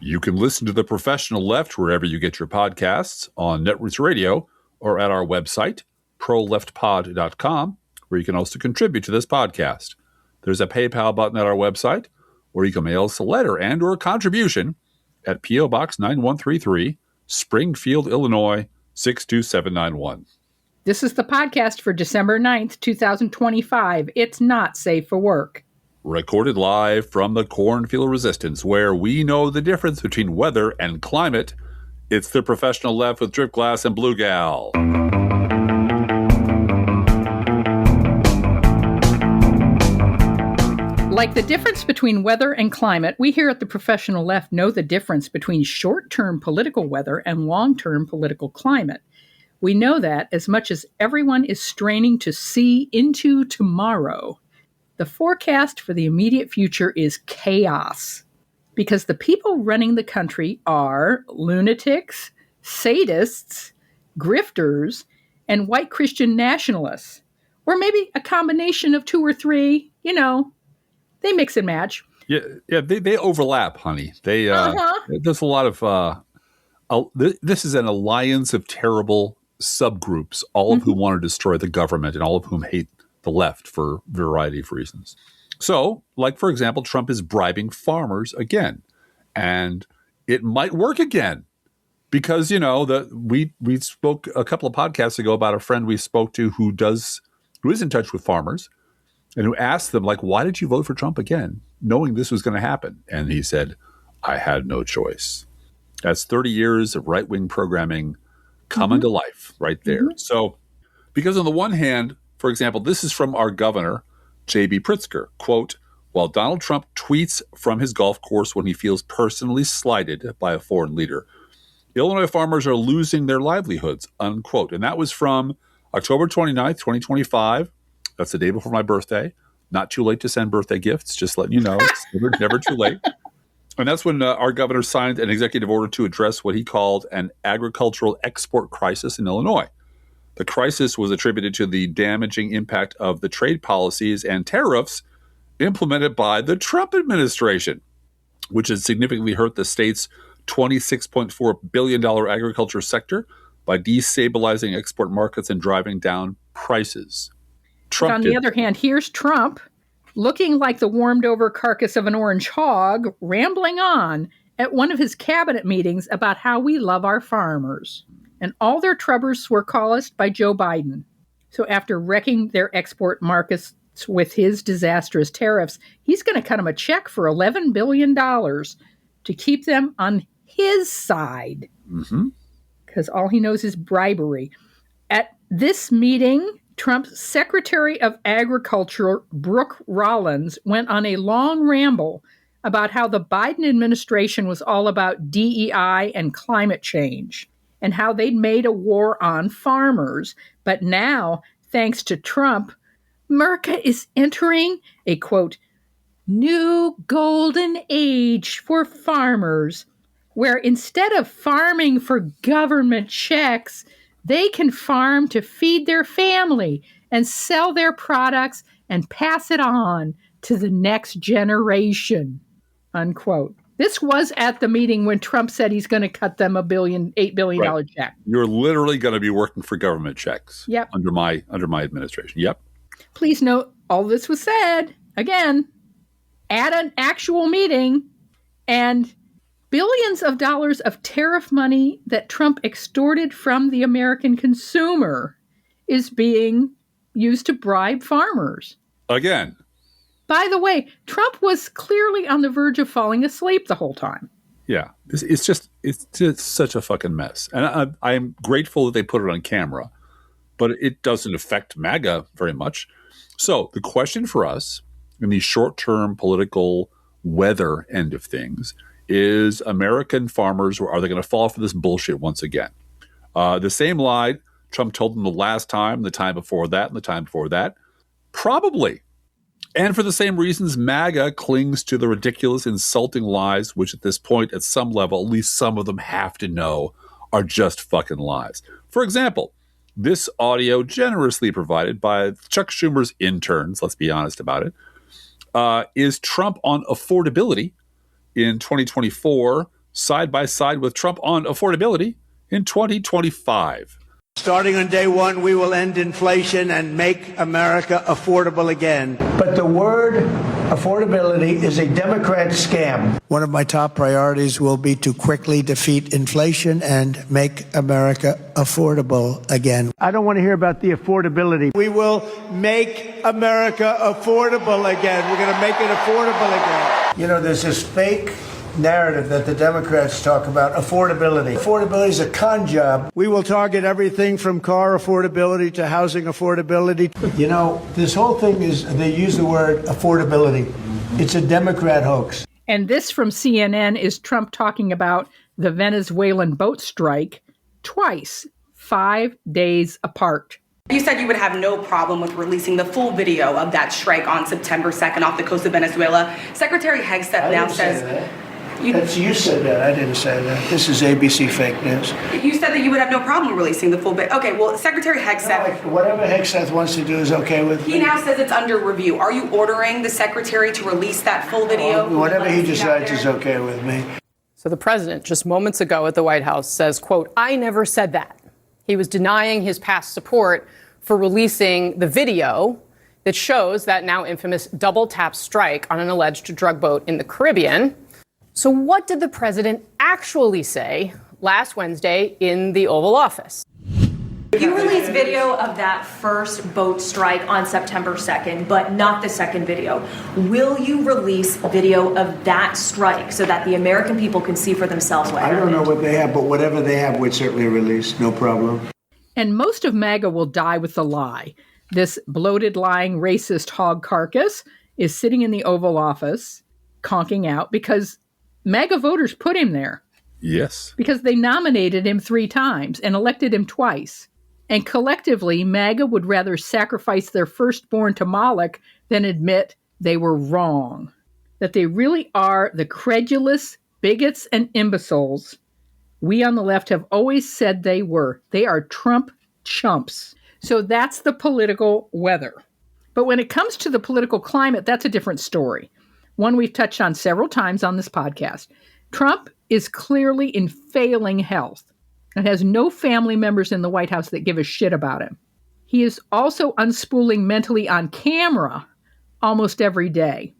You can listen to The Professional Left wherever you get your podcasts, on Netroots Radio, or at our website, proleftpod.com, where you can also contribute to this podcast. There's a PayPal button at our website, or you can mail us a letter and or a contribution at P.O. Box 9133, Springfield, Illinois, 62791. This is the podcast for December 9th, 2025. It's not safe for work. Recorded live from the Cornfield Resistance, where we know the difference between weather and climate. It's The Professional Left with Drip Glass and Blue Gal. Like the difference between weather and climate, we here at The Professional Left know the difference between short-term political weather and long-term political climate. We know that as much as everyone is straining to see into tomorrow, the forecast for the immediate future is chaos, because the people running the country are lunatics, sadists, grifters, and white Christian nationalists, or maybe a combination of two or three. You know, they mix and match. Yeah, they overlap, honey. There's a lot of this is an alliance of terrible subgroups, all of whom want to destroy the government and all of whom hate the left for a variety of reasons. So, like, for example, Trump is bribing farmers again. And it might work again because, you know, we spoke a couple of podcasts ago about a friend we spoke to who is in touch with farmers and who asked them, like, why did you vote for Trump again, knowing this was going to happen? And he said, I had no choice. That's 30 years of right-wing programming coming to life right there. So, because on the one hand, for example, this is from our governor, J.B. Pritzker, quote, while Donald Trump tweets from his golf course when he feels personally slighted by a foreign leader, Illinois farmers are losing their livelihoods, unquote. And that was from October 29th, 2025. That's the day before my birthday. Not too late to send birthday gifts, just letting you know. It's never too late. And that's when our governor signed an executive order to address what he called an agricultural export crisis in Illinois. The crisis was attributed to the damaging impact of the trade policies and tariffs implemented by the Trump administration, which has significantly hurt the state's $26.4 billion agriculture sector by destabilizing export markets and driving down prices. But on the other hand, here's Trump looking like the warmed-over carcass of an orange hog, rambling on at one of his cabinet meetings about how we love our farmers. And all their troubles were caused by Joe Biden. So after wrecking their export markets with his disastrous tariffs, he's going to cut them a check for $11 billion to keep them on his side. Because all he knows is bribery. At this meeting, Trump's Secretary of Agriculture, Brooke Rollins, went on a long ramble about how the Biden administration was all about DEI and climate change, and how they'd made a war on farmers. But now, thanks to Trump, America is entering a, quote, new golden age for farmers, where instead of farming for government checks, they can farm to feed their family and sell their products and pass it on to the next generation, unquote. This was at the meeting when Trump said he's going to cut them $8 billion check. You're literally going to be working for government checks. Yep. Under my administration. Yep. Please note, all this was said, again, at an actual meeting, and billions of dollars of tariff money that Trump extorted from the American consumer is being used to bribe farmers. Again. By the way, Trump was clearly on the verge of falling asleep the whole time. Yeah, it's just such a fucking mess. And I'm grateful that they put it on camera, but it doesn't affect MAGA very much. So the question for us in the short-term political weather end of things is American farmers, are they going to fall for this bullshit once again? The same lie Trump told them the last time, the time before that, and the time before that? Probably. And for the same reasons, MAGA clings to the ridiculous, insulting lies, which at this point, at some level, at least some of them have to know are just fucking lies. For example, this audio, generously provided by Chuck Schumer's interns, let's be honest about it, is Trump on affordability in 2024 side by side with Trump on affordability in 2025. Starting on day one, we will end inflation and make America affordable again. But the word affordability is a Democrat scam. One of my top priorities will be to quickly defeat inflation and make America affordable again. I don't want to hear about the affordability. We will make America affordable again. We're going to make it affordable again. You know, there's this fake narrative that the Democrats talk about, affordability. Affordability is a con job. We will target everything from car affordability to housing affordability. You know, this whole thing is, they use the word affordability. It's a Democrat hoax. And this from CNN is Trump talking about the Venezuelan boat strike twice, 5 days apart. You said you would have no problem with releasing the full video of that strike on September 2nd off the coast of Venezuela. Secretary Hegseth now says... You said that. I didn't say that. This is ABC fake news. You said that you would have no problem releasing the full bit. Okay, well, Secretary Hegseth... No, whatever Hegseth wants to do is okay with me. He now says it's under review. Are you ordering the secretary to release that full video? Whatever he decides is okay with me. So the president, just moments ago at the White House, says, quote, "I never said that." He was denying his past support for releasing the video that shows that now infamous double-tap strike on an alleged drug boat in the Caribbean. So what did the president actually say last Wednesday in the Oval Office? You released video of that first boat strike on September 2nd, but not the second video. Will you release video of that strike so that the American people can see for themselves what happened? I don't know what they have, but whatever they have, we'd certainly release. No problem. And most of MAGA will die with the lie. This bloated, lying, racist hog carcass is sitting in the Oval Office, conking out because MAGA voters put him there. Yes. Because they nominated him 3 times and elected him twice. And collectively, MAGA would rather sacrifice their firstborn to Moloch than admit they were wrong. That they really are the credulous bigots and imbeciles we on the left have always said they were. They are Trump chumps. So that's the political weather. But when it comes to the political climate, that's a different story. One we've touched on several times on this podcast. Trump is clearly in failing health and has no family members in the White House that give a shit about him. He is also unspooling mentally on camera almost every day.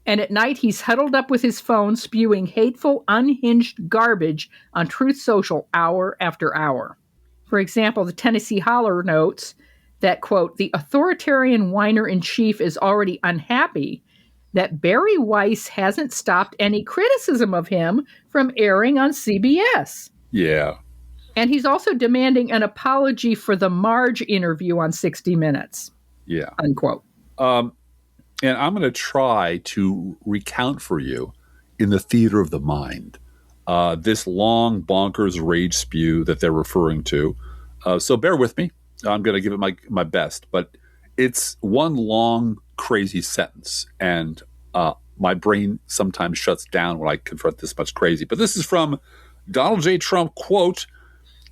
And at night, he's huddled up with his phone, spewing hateful, unhinged garbage on Truth Social hour after hour. For example, the Tennessee Holler notes that, quote, "the authoritarian whiner-in-chief is already unhappy that Barry Weiss hasn't stopped any criticism of him from airing on CBS." Yeah. And he's also demanding an apology for the Marge interview on 60 Minutes. Yeah. Unquote. And I'm going to try to recount for you in the theater of the mind this long bonkers rage spew that they're referring to. So bear with me. I'm going to give it my best. But it's one long, crazy sentence. And my brain sometimes shuts down when I confront this much crazy. But this is from Donald J. Trump, quote,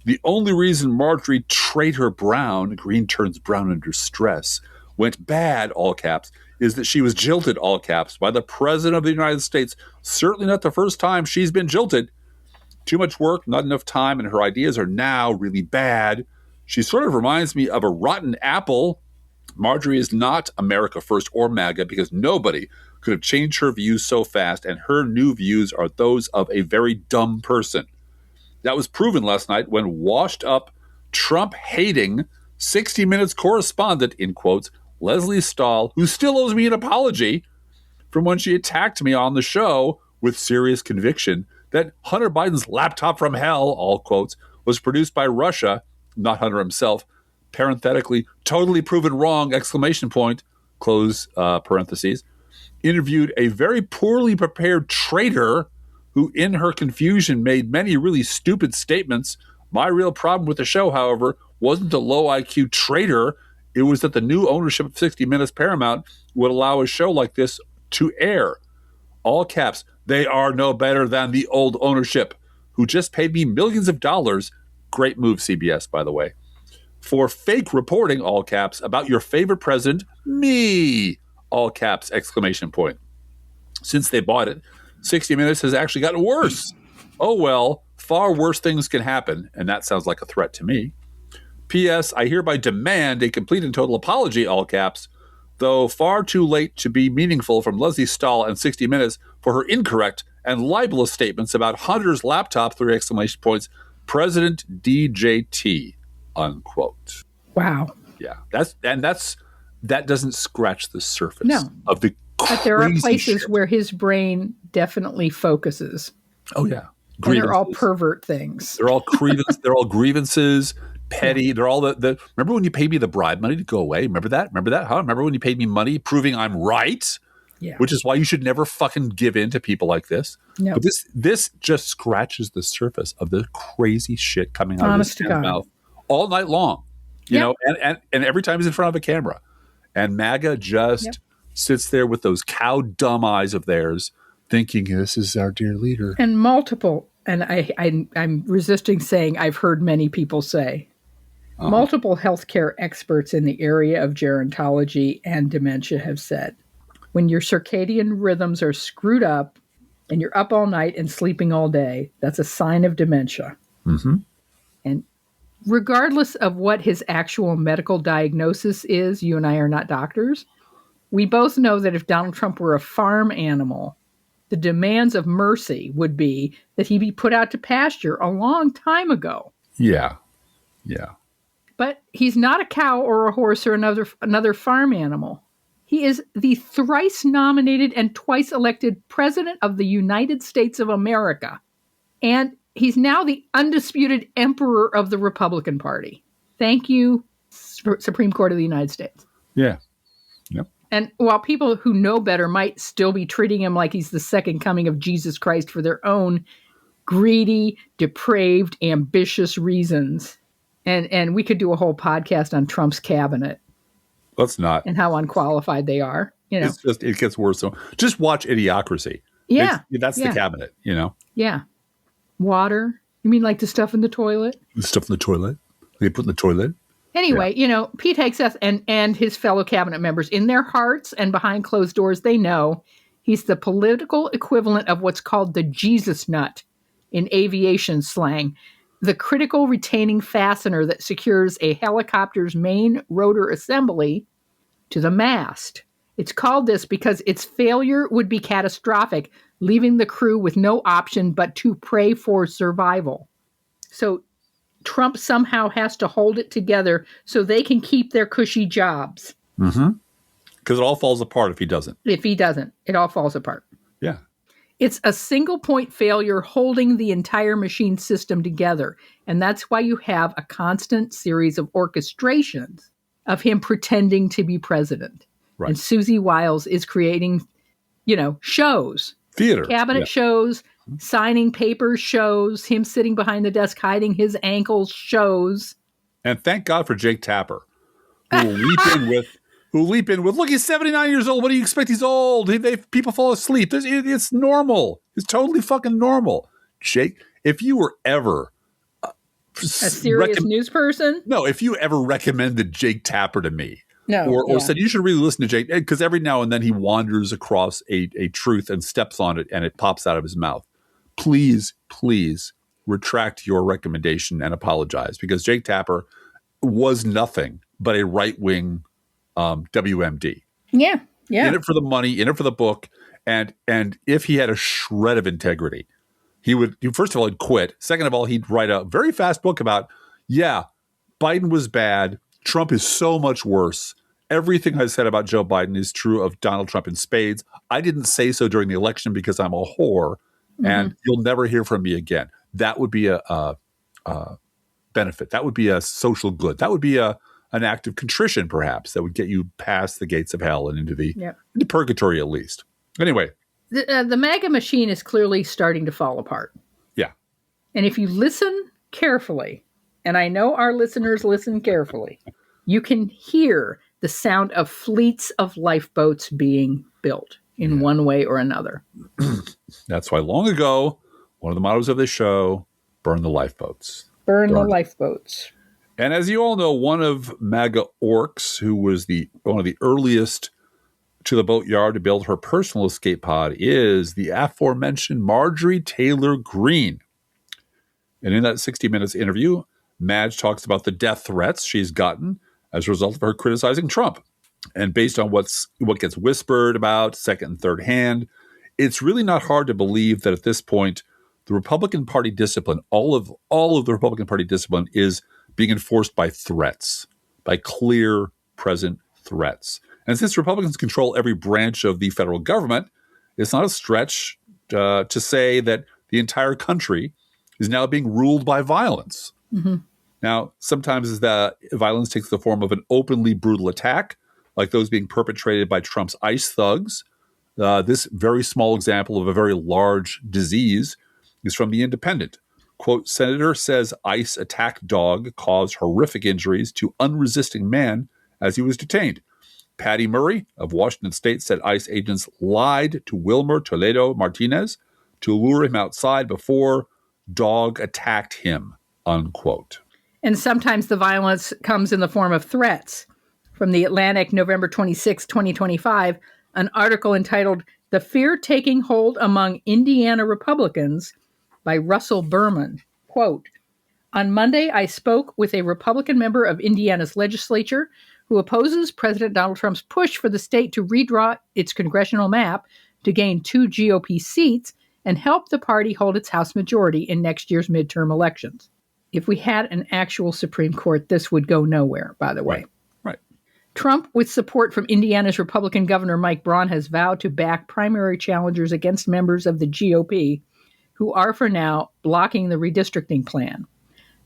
"The only reason Marjorie Taylor Greene turns brown under stress, went bad, all caps, is that she was jilted, all caps, by the President of the United States. Certainly not the first time she's been jilted. Too much work, not enough time, and her ideas are now really bad. She sort of reminds me of a rotten apple. Marjorie is not America First or MAGA because nobody could have changed her views so fast, and her new views are those of a very dumb person. That was proven last night when washed-up, Trump-hating 60 Minutes correspondent, in quotes, Leslie Stahl, who still owes me an apology from when she attacked me on the show with serious conviction that Hunter Biden's laptop from hell, all quotes, was produced by Russia, not Hunter himself, parenthetically, totally proven wrong, exclamation point, close parentheses, interviewed a very poorly prepared traitor who in her confusion made many really stupid statements. My real problem with the show, however, wasn't a low IQ traitor. It was that the new ownership of 60 Minutes Paramount would allow a show like this to air. All caps, they are no better than the old ownership, who just paid me millions of dollars. Great move, CBS, by the way. For fake reporting, all caps, about your favorite president, me, all caps, exclamation point. Since they bought it, 60 Minutes has actually gotten worse. Oh, well, far worse things can happen, and that sounds like a threat to me. P.S. I hereby demand a complete and total apology, all caps, though far too late to be meaningful, from Leslie Stahl and 60 Minutes for her incorrect and libelous statements about Hunter's laptop, 3 exclamation points, President DJT, unquote. Wow. Yeah, that doesn't scratch the surface of the But there are places shit where his brain definitely focuses. Oh, yeah. And they're all pervert things. They're all grievances, petty. They're all the remember when you paid me the bribe money to go away? Remember that? Huh? Remember when you paid me money proving I'm right? Yeah. Which is why you should never fucking give in to people like this. No. But this just scratches the surface of the crazy shit coming out of his mouth all night long. You know, and every time he's in front of a camera. And MAGA just sits there with those cow dumb eyes of theirs, thinking this is our dear leader. And multiple, and I'm resisting saying I've heard many people say, multiple healthcare experts in the area of gerontology and dementia have said, when your circadian rhythms are screwed up and you're up all night and sleeping all day, that's a sign of dementia. Mm-hmm. And regardless of what his actual medical diagnosis is, you and I are not doctors, we both know that if Donald Trump were a farm animal, the demands of mercy would be that he be put out to pasture a long time ago. Yeah. Yeah. But he's not a cow or a horse or another farm animal. He is the thrice nominated and twice elected president of the United States of America. And he's now the undisputed emperor of the Republican Party. Thank you, Supreme Court of the United States. Yeah. Yep. And while people who know better might still be treating him like he's the second coming of Jesus Christ for their own greedy, depraved, ambitious reasons, and we could do a whole podcast on Trump's cabinet. Let's not. And how unqualified they are. You know, it gets worse. So just watch Idiocracy. Yeah. That's the cabinet, you know? Yeah. Water. You mean like the stuff in the toilet? The stuff in the toilet? They put in the toilet? Anyway, you know, Pete Hegseth and his fellow cabinet members, in their hearts and behind closed doors, they know he's the political equivalent of what's called the Jesus nut in aviation slang, the critical retaining fastener that secures a helicopter's main rotor assembly to the mast. It's called this because its failure would be catastrophic, leaving the crew with no option but to pray for survival. So Trump somehow has to hold it together so they can keep their cushy jobs. Mm-hmm. Because it all falls apart if he doesn't. If he doesn't, it all falls apart. Yeah. It's a single point failure holding the entire machine system together. And that's why you have a constant series of orchestrations of him pretending to be president. Right. And Susie Wiles is creating, shows. Theater. Cabinet shows, signing papers shows, him sitting behind the desk hiding his ankles shows. And thank God for Jake Tapper, who will leap in with, look, he's 79 years old. What do you expect? He's old. People fall asleep. It's normal. It's totally fucking normal. Jake, if you were ever a serious news person? No, if you ever recommended Jake Tapper to me, or said you should really listen to Jake, because every now and then he wanders across a truth and steps on it and it pops out of his mouth. Please retract your recommendation and apologize, because Jake Tapper was nothing but a right-wing WMD. Yeah. In it for the money, in it for the book. And if he had a shred of integrity, first of all, he'd quit. Second of all, he'd write a very fast book about, Biden was bad. Trump is so much worse. Everything I said about Joe Biden is true of Donald Trump in spades. I didn't say so during the election because I'm a whore, and you'll never hear from me again. That would be a benefit. That would be a social good. That would be an act of contrition, perhaps, that would get you past the gates of hell and into purgatory at least. Anyway. The MAGA machine is clearly starting to fall apart. Yeah. And if you listen carefully, and I know our listeners listen carefully, you can hear the sound of fleets of lifeboats being built in one way or another. That's why long ago, one of the mottos of this show, burn the lifeboats. Burn the lifeboats. And as you all know, one of MAGA orcs, who was one of the earliest to the boatyard to build her personal escape pod, is the aforementioned Marjorie Taylor Greene. And in that 60 Minutes interview, Madge talks about the death threats she's gotten as a result of her criticizing Trump. And based on what gets whispered about second and third hand, it's really not hard to believe that at this point, the Republican Party discipline, all of the Republican Party discipline is being enforced by threats, by clear present threats. And since Republicans control every branch of the federal government, it's not a stretch to say that the entire country is now being ruled by violence. Mm-hmm. Now, sometimes the violence takes the form of an openly brutal attack, like those being perpetrated by Trump's ICE thugs. This very small example of a very large disease is from The Independent. Quote, Senator says ICE attack dog caused horrific injuries to unresisting man as he was detained. Patty Murray of Washington State said ICE agents lied to Wilmer Toledo Martinez to lure him outside before dog attacked him, unquote. And sometimes the violence comes in the form of threats. From The Atlantic, November 26, 2025, an article entitled The Fear Taking Hold Among Indiana Republicans by Russell Berman. Quote, on Monday, I spoke with a Republican member of Indiana's legislature who opposes President Donald Trump's push for the state to redraw its congressional map to gain 2 GOP seats and help the party hold its House majority in next year's midterm elections. If we had an actual Supreme Court, this would go nowhere, by the way. Right. Trump, with support from Indiana's Republican Governor Mike Braun, has vowed to back primary challengers against members of the GOP who are, for now, blocking the redistricting plan.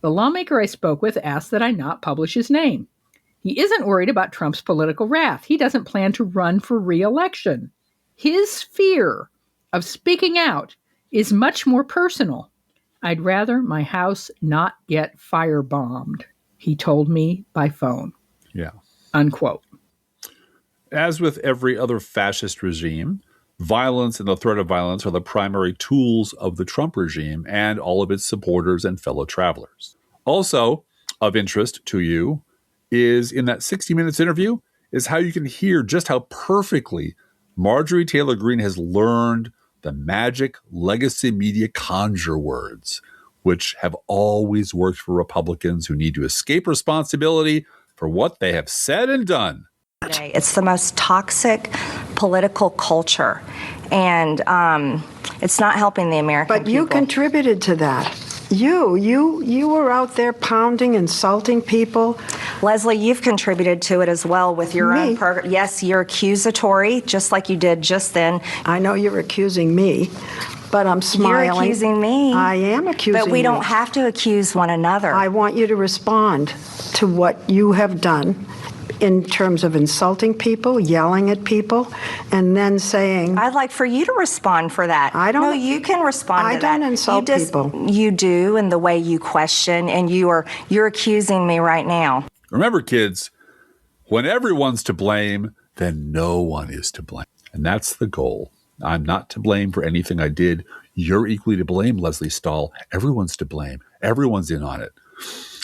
The lawmaker I spoke with asked that I not publish his name. He isn't worried about Trump's political wrath. He doesn't plan to run for re-election. His fear of speaking out is much more personal. I'd rather my house not get firebombed, he told me by phone. Yeah. Unquote. As with every other fascist regime, violence and the threat of violence are the primary tools of the Trump regime and all of its supporters and fellow travelers. Also of interest to you is in that 60 Minutes interview is how you can hear just how perfectly Marjorie Taylor Greene has learned the magic legacy media conjure words, which have always worked for Republicans who need to escape responsibility for what they have said and done. It's the most toxic political culture, and it's not helping the American people. But you contributed to that. You were out there pounding, insulting people. Leslie, you've contributed to it as well with your own program. Yes, you're accusatory, just like you did just then. I know you're accusing me, but I'm smiling. You're accusing me. I am accusing you. But we don't have to accuse one another. I want you to respond to what you have done in terms of insulting people, yelling at people, and then saying... I'd like for you to respond for that. I don't... No, you can respond to that. I don't insult people. You do in the way you question, and you're accusing me right now. Remember, kids, when everyone's to blame, then no one is to blame. And that's the goal. I'm not to blame for anything I did. You're equally to blame, Leslie Stahl. Everyone's to blame. Everyone's in on it.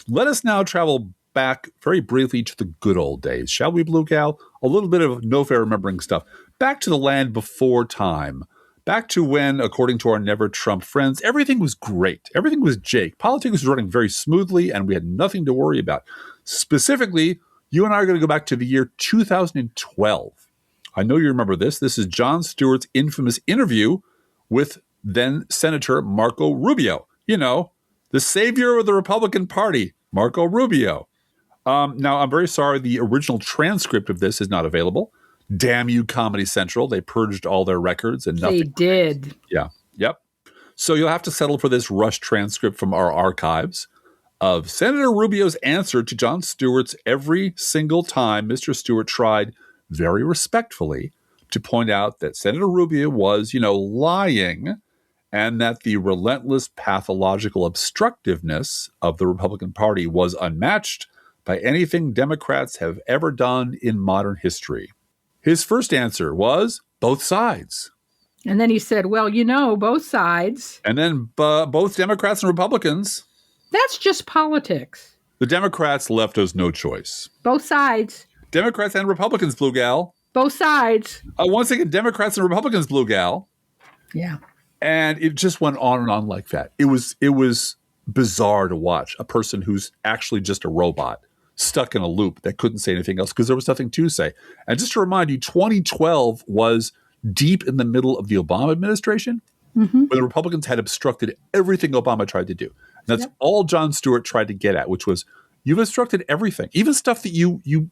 Let us now travel back very briefly to the good old days, shall we, Blue Gal? A little bit of no fair remembering stuff. Back to the land before time. Back to when, according to our Never Trump friends, everything was great. Everything was Jake. Politics was running very smoothly, and we had nothing to worry about. Specifically, you and I are going to go back to the year 2012. I know you remember this. This is Jon Stewart's infamous interview with then Senator Marco Rubio. You know, the savior of the Republican Party, Marco Rubio. Now, I'm very sorry the original transcript of this is not available. Damn you, Comedy Central. They purged all their records and nothing. They did. Yeah. Yep. So you'll have to settle for this rush transcript from our archives of Senator Rubio's answer to Jon Stewart's every single time Mr. Stewart tried very respectfully to point out that Senator Rubio was, lying, and that the relentless pathological obstructiveness of the Republican Party was unmatched by anything Democrats have ever done in modern history. His first answer was both sides. And then he said, well, both sides. And then both Democrats and Republicans. That's just politics. The Democrats left us no choice. Both sides. Democrats and Republicans, Blue Gal. Both sides. Once again, Democrats and Republicans, Blue Gal. Yeah. And it just went on and on like that. It was bizarre to watch. A person who's actually just a robot stuck in a loop that couldn't say anything else because there was nothing to say. And just to remind you, 2012 was deep in the middle of the Obama administration, when the Republicans had obstructed everything Obama tried to do. And that's all Jon Stewart tried to get at, which was, you've obstructed everything, even stuff that you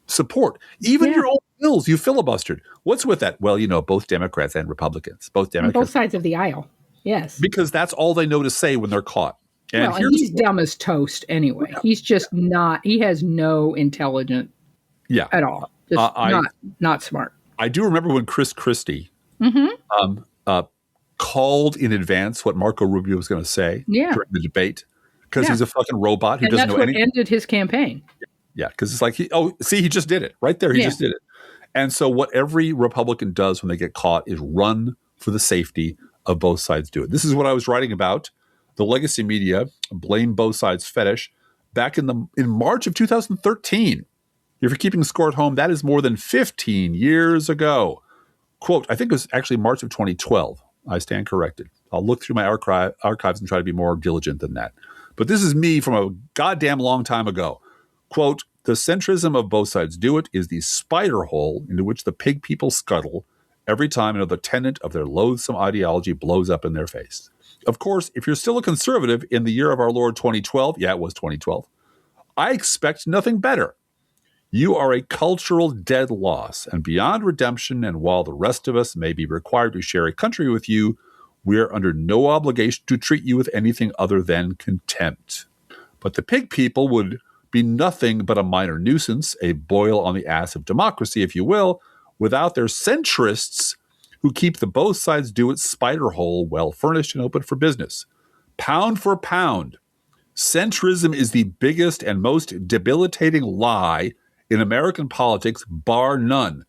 support, even your own bills you filibustered. What's with that? Well, both Democrats and Republicans, both sides of the aisle. Yes. Because that's all they know to say when they're caught. And he's dumb as toast anyway. He's just not, he has no intelligence at all. Just not smart. I do remember when Chris Christie called in advance what Marco Rubio was going to say during the debate, because he's a fucking robot who doesn't know anything. That's what ended his campaign. Yeah, because it's like, he just did it. Right there, he just did it. And so what every Republican does when they get caught is run for the safety of both sides do it. This is what I was writing about. The legacy media blame both sides fetish back in March of 2013. If you're keeping score at home, that is more than 15 years ago. Quote, I think it was actually March of 2012. I stand corrected. I'll look through my archives and try to be more diligent than that. But this is me from a goddamn long time ago. Quote, the centrism of both sides do it is the spider hole into which the pig people scuttle every time another tenet of their loathsome ideology blows up in their face. Of course, if you're still a conservative in the year of our Lord 2012, it was 2012, I expect nothing better. You are a cultural dead loss and beyond redemption, and while the rest of us may be required to share a country with you, we are under no obligation to treat you with anything other than contempt. But the pig people would be nothing but a minor nuisance, a boil on the ass of democracy, if you will, without their centrists who keep the both sides do it spider hole well furnished and open for business. Pound for pound, centrism is the biggest and most debilitating lie in American politics, bar none.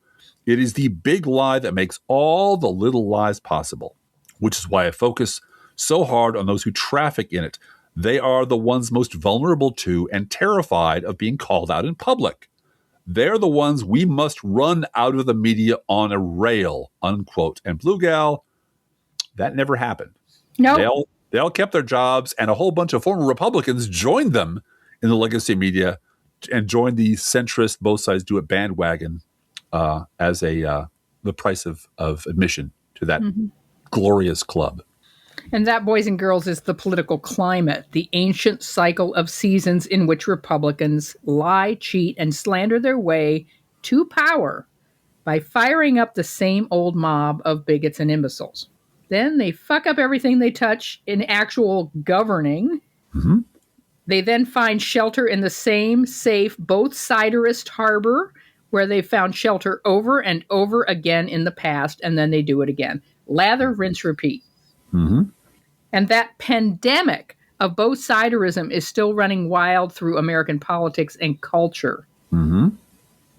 It is the big lie that makes all the little lies possible, which is why I focus so hard on those who traffic in it. They are the ones most vulnerable to and terrified of being called out in public. They're the ones we must run out of the media on a rail, unquote. And Blue Gal, that never happened. No. They all kept their jobs, and a whole bunch of former Republicans joined them in the legacy media and joined the centrist both sides do it bandwagon as the price of admission to that glorious club. And that, boys and girls, is the political climate, the ancient cycle of seasons in which Republicans lie, cheat, and slander their way to power by firing up the same old mob of bigots and imbeciles. Then they fuck up everything they touch in actual governing. They then find shelter in the same safe, both-siderist harbor where they found shelter over and over again in the past, and then they do it again. Lather, rinse, repeat. And that pandemic of both-siderism is still running wild through American politics and culture.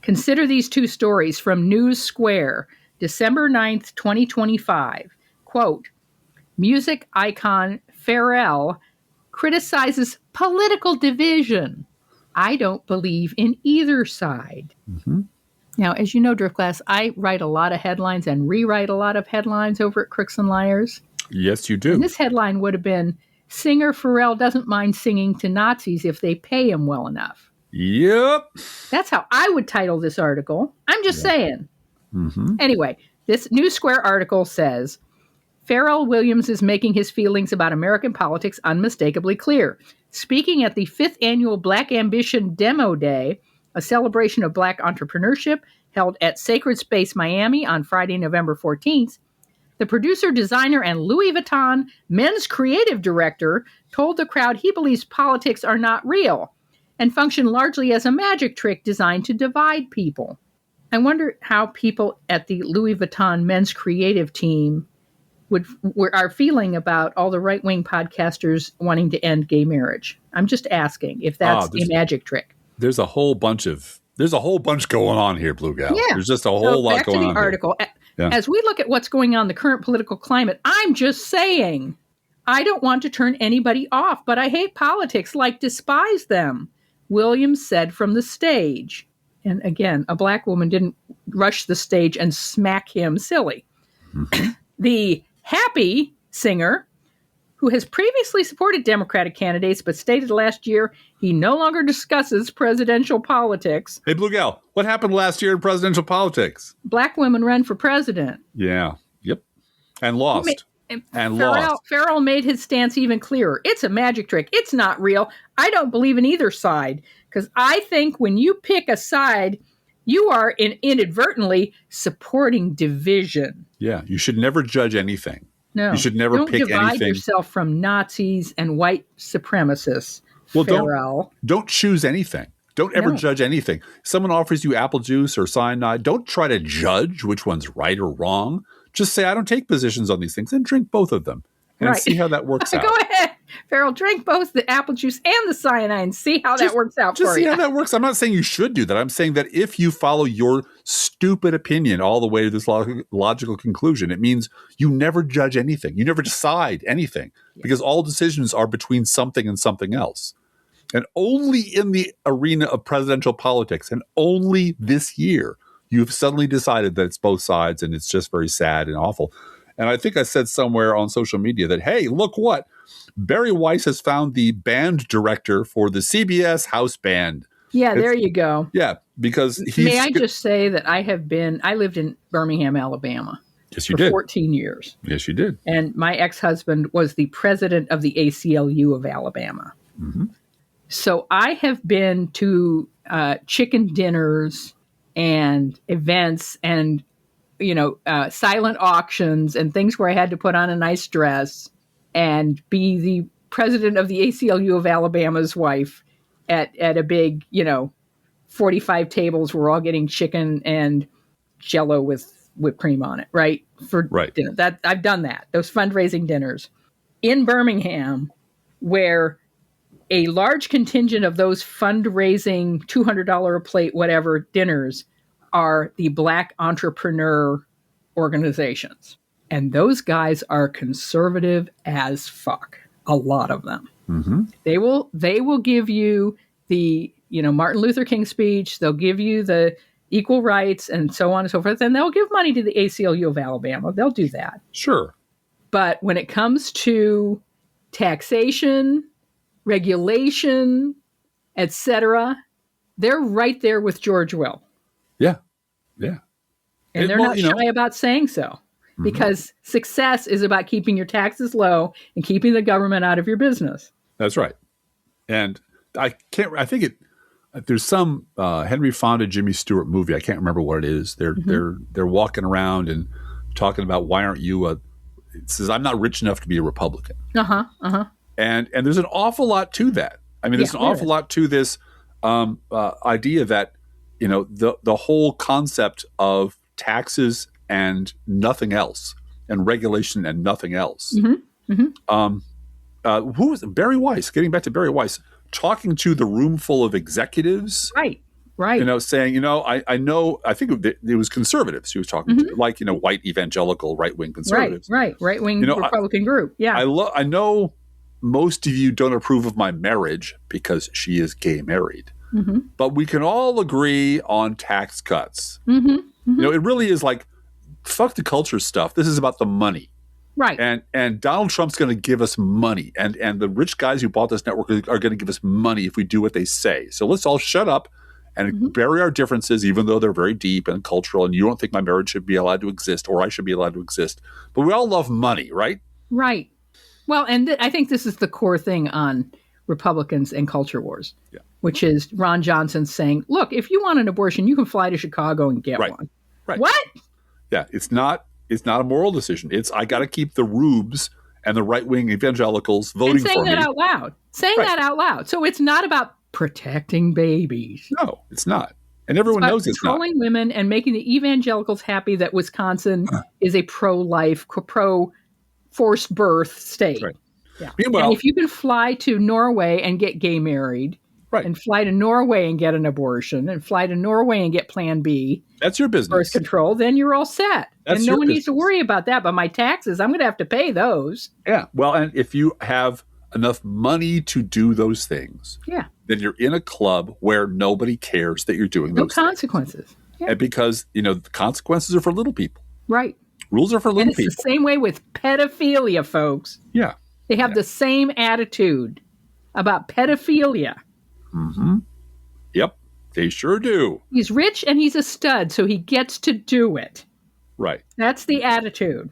Consider these two stories from News Square, December 9th, 2025. Quote, music icon Pharrell criticizes political division. I don't believe in either side. Now, as you know, Driftglass, I write a lot of headlines and rewrite a lot of headlines over at Crooks and Liars. Yes, you do. And this headline would have been, singer Pharrell doesn't mind singing to Nazis if they pay him well enough. Yep. That's how I would title this article. I'm just saying. Anyway, this News Square article says, Pharrell Williams is making his feelings about American politics unmistakably clear. Speaking at the 5th annual Black Ambition Demo Day, a celebration of Black entrepreneurship held at Sacred Space Miami on Friday, November 14th, the producer, designer, and Louis Vuitton men's creative director told the crowd he believes politics are not real and function largely as a magic trick designed to divide people. I wonder how people at the Louis Vuitton men's creative team are feeling about all the right-wing podcasters wanting to end gay marriage. I'm just asking if that's a magic trick. There's a whole bunch going on here, Blue Gal. Yeah. There's just a whole lot going on. Back to the article. As we look at what's going on in the current political climate, I'm just saying, I don't want to turn anybody off, but I hate politics, like despise them, Williams said from the stage. And again, a black woman didn't rush the stage and smack him silly. The happy singer, who has previously supported Democratic candidates but stated last year he no longer discusses presidential politics. Hey, Blue Gal, what happened last year in presidential politics? Black women ran for president. Yeah. Yep. And lost. Lost. Pharrell made his stance even clearer. It's a magic trick. It's not real. I don't believe in either side because I think when you pick a side, you are inadvertently supporting division. Yeah. You should never judge anything. No. You should never pick anything. Don't divide yourself from Nazis and white supremacists. Well, Pharrell. Don't choose anything. Don't ever judge anything. Someone offers you apple juice or cyanide. Don't try to judge which one's right or wrong. Just say, I don't take positions on these things and drink both of them and see how that works out. Go ahead, Pharrell, drink both the apple juice and the cyanide and see how that works out for you. Just see how that works. I'm not saying you should do that. I'm saying that if you follow your stupid opinion all the way to this logical conclusion, it means you never judge anything. You never decide anything because all decisions are between something and something else. And only in the arena of presidential politics and only this year, you've suddenly decided that it's both sides and it's just very sad and awful. And I think I said somewhere on social media that, hey, look what? Barry Weiss has found the band director for the CBS house band. Yeah, there you go. Yeah, because he's... May I just say that I lived in Birmingham, Alabama. Yes, you did. For 14 years. Yes, you did. And my ex-husband was the president of the ACLU of Alabama. Mm-hmm. So I have been to chicken dinners and events and, silent auctions and things where I had to put on a nice dress and be the president of the ACLU of Alabama's wife at a big, 45 tables. We're all getting chicken and Jell-O with whipped cream on it, right? For dinner. That I've done that. Those fundraising dinners in Birmingham, where a large contingent of those fundraising $200 a plate, whatever dinners are the Black entrepreneur organizations. And those guys are conservative as fuck. A lot of them. Mm-hmm. They will give you the, Martin Luther King speech. They'll give you the equal rights and so on and so forth. And they'll give money to the ACLU of Alabama. They'll do that. Sure. But when it comes to taxation, regulation, etc., they're right there with George Will. Yeah. Yeah. And they're not shy about saying so. Because success is about keeping your taxes low and keeping the government out of your business. That's right. And there's some Henry Fonda, Jimmy Stewart movie. I can't remember what it is. They're walking around and talking about why aren't you it says, I'm not rich enough to be a Republican. And there's an awful lot to that. I mean, there's an awful lot to this idea that, the whole concept of taxes and nothing else, and regulation and nothing else. Who was Barry Weiss? Getting back to Barry Weiss, talking to the room full of executives, right? Saying, I know. I think it was conservatives he was talking to, like white evangelical right wing conservatives, right wing Republican group. Yeah, I know most of you don't approve of my marriage because she is gay married, but we can all agree on tax cuts. It really is like, fuck the culture stuff. This is about the money. Right. And Donald Trump's going to give us money. And the rich guys who bought this network are going to give us money if we do what they say. So let's all shut up and bury our differences, even though they're very deep and cultural. And you don't think my marriage should be allowed to exist or I should be allowed to exist. But we all love money, right? Right. Well, and I think this is the core thing on Republicans and culture wars, which is Ron Johnson saying, look, if you want an abortion, you can fly to Chicago and get one. Right. What? Yeah, it's not a moral decision. It's I got to keep the rubes and the right-wing evangelicals voting for me. Saying that out loud. So it's not about protecting babies. No, it's not. And everyone knows it's not. Controlling women and making the evangelicals happy that Wisconsin is a pro-life, pro-forced birth state. Right. Yeah. Meanwhile, and if you can fly to Norway and get gay married, and fly to Norway and get an abortion, and fly to Norway and get Plan B, that's your business. Birth control, then you're all set. And no one needs to worry about that. But my taxes, I'm going to have to pay those. Yeah. Well, and if you have enough money to do those things, then you're in a club where nobody cares that you're doing those consequences. Things. Yeah. And because, the consequences are for little people. Right. Rules are for little people. It's the same way with pedophilia, folks. Yeah. They have the same attitude about pedophilia. Mm-hmm. Yep, they sure do. He's rich and he's a stud, so he gets to do it. Right. That's the attitude.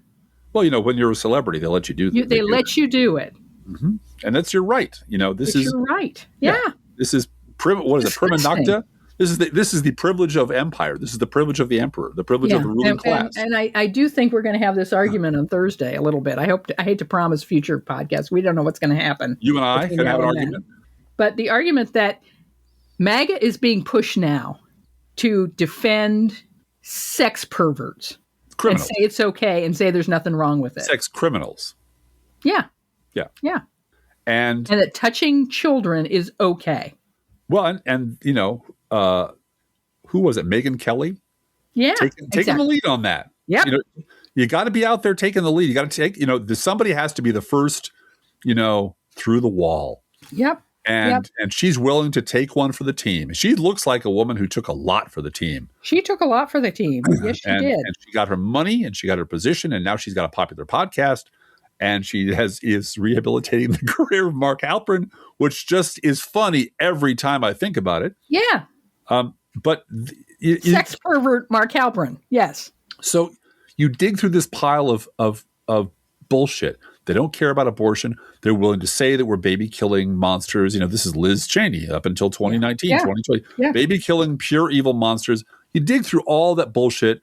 Well, when you're a celebrity, they let you do that. They let you do it. Mm-hmm. And that's your right. This is your right. Yeah. This is prima nocta? This is the privilege of empire. This is the privilege of the emperor, the privilege of the ruling class. And I do think we're going to have this argument on Thursday a little bit. I hate to promise future podcasts. We don't know what's going to happen. You and I can have an argument. But the argument that MAGA is being pushed now to defend sex perverts. Criminals. And say it's okay and say there's nothing wrong with it. Sex criminals. Yeah. Yeah. Yeah. And that touching children is okay. Well, and who was it? Megyn Kelly? Yeah. Taking the lead on that. Yeah. You got to be out there taking the lead. You got to take, somebody has to be the first, through the wall. Yep. And she's willing to take one for the team. She looks like a woman who took a lot for the team. She took a lot for the team. Yes, she did. And she got her money and she got her position, and now she's got a popular podcast, and she is rehabilitating the career of Mark Halperin, which just is funny every time I think about it. Yeah. But sex pervert Mark Halperin. Yes. So you dig through this pile of bullshit. They don't care about abortion. They're willing to say that we're baby-killing monsters. This is Liz Cheney up until 2019, 2020. Yeah. Baby-killing, pure evil monsters. You dig through all that bullshit.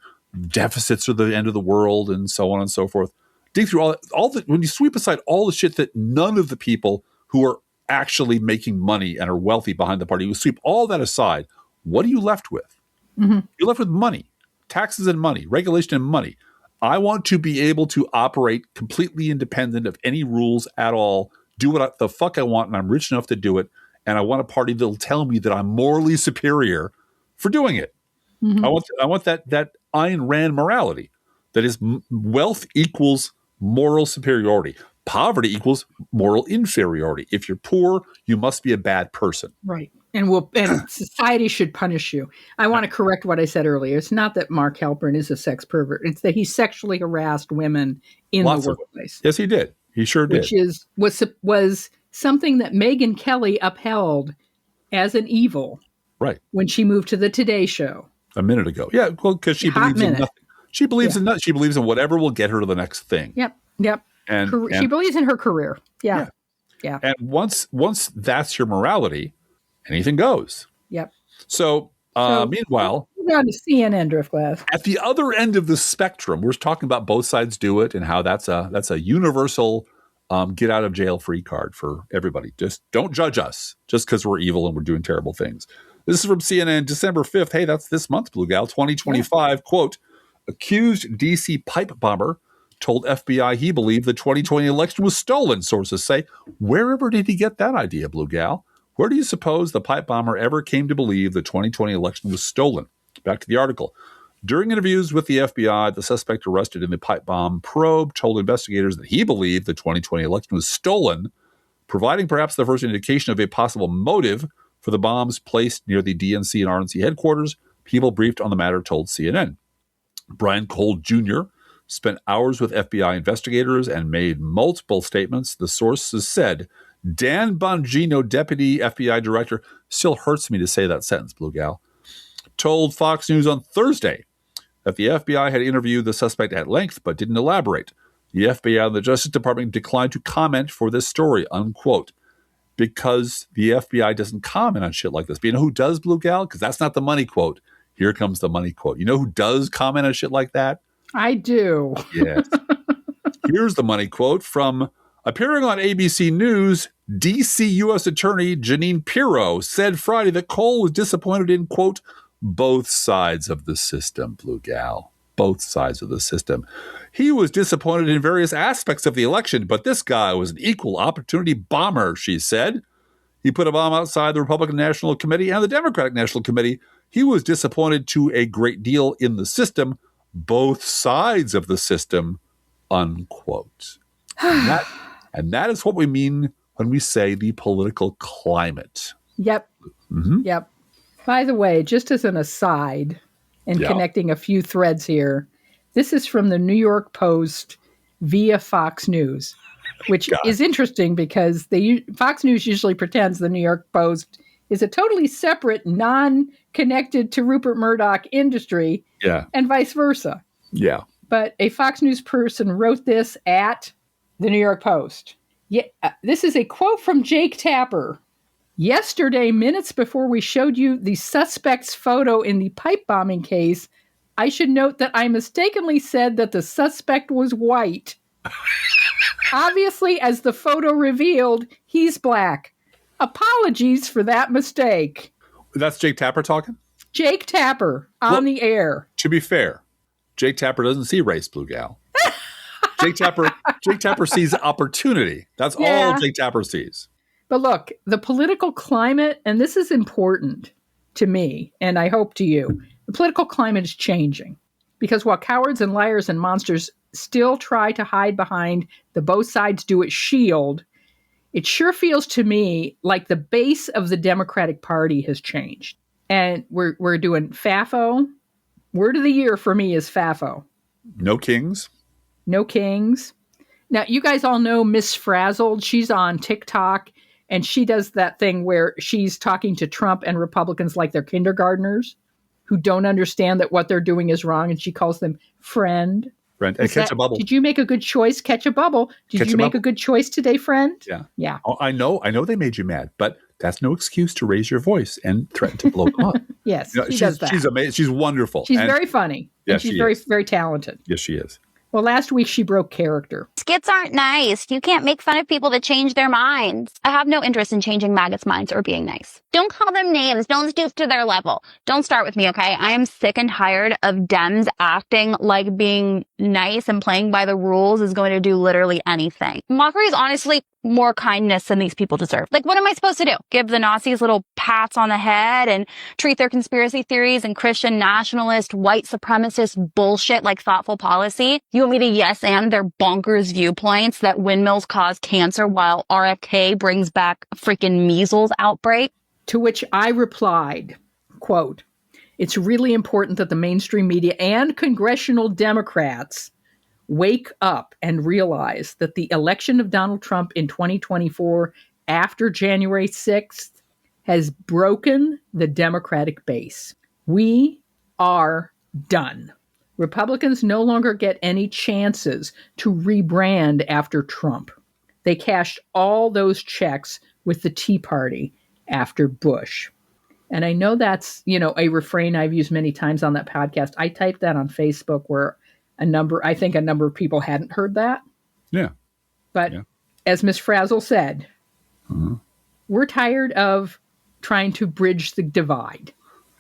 Deficits are the end of the world and so on and so forth. Dig through all the when you sweep aside all the shit that none of the people who are actually making money and are wealthy behind the party, you sweep all that aside, what are you left with? Mm-hmm. You're left with money. Taxes and money. Regulation and money. I want to be able to operate completely independent of any rules at all, do what the fuck I want, and I'm rich enough to do it, and I want a party that'll tell me that I'm morally superior for doing it. Mm-hmm. I want that Ayn Rand morality, that is wealth equals moral superiority. Poverty equals moral inferiority. If you're poor, you must be a bad person. Right. And society should punish you. I want to correct what I said earlier. It's not that Mark Halperin is a sex pervert. It's that he sexually harassed women in the workplace. Yes, he did. He sure did. Which was something that Megyn Kelly upheld as an evil. Right. When she moved to the Today Show. A minute ago. Yeah, well, because she believes in nothing. She believes in nothing. She believes in whatever will get her to the next thing. Yep. And she believes in her career. Yeah. And once that's your morality, anything goes. Yep. So meanwhile, we're on to CNN, Driftglass. At the other end of the spectrum, we're talking about both sides do it and how that's a universal get out of jail free card for everybody. Just don't judge us just because we're evil and we're doing terrible things. This is from CNN, December 5th. Hey, that's this month, Blue Gal, 2025. Quote, accused DC pipe bomber told FBI he believed the 2020 election was stolen, sources say. Wherever did he get that idea, Blue Gal? Where do you suppose the pipe bomber ever came to believe the 2020 election was stolen? Back to the article. During interviews with the FBI, the suspect arrested in the pipe bomb probe told investigators that he believed the 2020 election was stolen, providing perhaps the first indication of a possible motive for the bombs placed near the DNC and RNC headquarters. People briefed on the matter told CNN. Brian Cole Jr. spent hours with FBI investigators and made multiple statements. The sources said Dan Bongino, deputy FBI director, still hurts me to say that sentence, Blue Gal, told Fox News on Thursday that the FBI had interviewed the suspect at length but didn't elaborate. The FBI and the Justice Department declined to comment for this story, unquote, because the FBI doesn't comment on shit like this. But you know who does, Blue Gal? Because that's not the money quote. Here comes the money quote. You know who does comment on shit like that? I do. Yes. Here's the money quote from appearing on ABC News. DC U.S. Attorney Jeanine Pirro said Friday that Cole was disappointed in, quote, both sides of the system, Blue Gal. Both sides of the system. He was disappointed in various aspects of the election, but this guy was an equal opportunity bomber, she said. He put a bomb outside the Republican National Committee and the Democratic National Committee. He was disappointed to a great deal in the system, both sides of the system, unquote. And that is what we mean when we say the political climate. Yep. Mm-hmm. Yep. By the way, just as an aside and connecting a few threads here, this is from the New York Post via Fox News. which is interesting because Fox News usually pretends the New York Post is a totally separate, non-connected to Rupert Murdoch industry, and vice versa. Yeah. But a Fox News person wrote this at the New York Post. This is a quote from Jake Tapper. Yesterday, minutes before we showed you the suspect's photo in the pipe bombing case, I should note that I mistakenly said that the suspect was white. Obviously, as the photo revealed, he's black. Apologies for that mistake. That's Jake Tapper talking? Jake Tapper on the air. To be fair, Jake Tapper doesn't see race, Blue Gal. Jake Tapper sees opportunity. That's all Jake Tapper sees. But look, the political climate, and this is important to me, and I hope to you, the political climate is changing. Because while cowards and liars and monsters still try to hide behind the both sides do it shield, it sure feels to me like the base of the Democratic Party has changed. And we're doing FAFO. Word of the year for me is FAFO. No kings. No kings. Now, you guys all know Miss Frazzled. She's on TikTok, and she does that thing where she's talking to Trump and Republicans like they're kindergartners who don't understand that what they're doing is wrong, and she calls them friend. Friend. And catch a bubble. Did you make a good choice? Catch a bubble. Did you make a good choice today, friend? Yeah. Yeah. Oh, I know they made you mad, but that's no excuse to raise your voice and threaten to blow them up. Yes, she does that. She's amazing. She's wonderful. She's very funny. Yeah, and she's very, very talented. Yes, she is. Well, last week she broke character. Skits aren't nice. You can't make fun of people to change their minds. I have no interest in changing maggots' minds or being nice. Don't call them names. Don't stoop to their level. Don't start with me, okay? I am sick and tired of Dems acting like being nice and playing by the rules is going to do literally anything. Mockery is honestly more kindness than these people deserve. Like, what am I supposed to do? Give the Nazis little pats on the head and treat their conspiracy theories and Christian nationalist, white supremacist bullshit like thoughtful policy? You want me to yes and their bonkers viewpoints that windmills cause cancer while RFK brings back a freaking measles outbreak? To which I replied, quote, "It's really important that the mainstream media and congressional Democrats wake up and realize that the election of Donald Trump in 2024 after January 6th has broken the Democratic base. We are done. Republicans no longer get any chances to rebrand after Trump. They cashed all those checks with the Tea Party after Bush." And I know that's, a refrain I've used many times on that podcast. I typed that on Facebook where a number of people hadn't heard that. Yeah. But as Ms. Frazzle said, we're tired of trying to bridge the divide.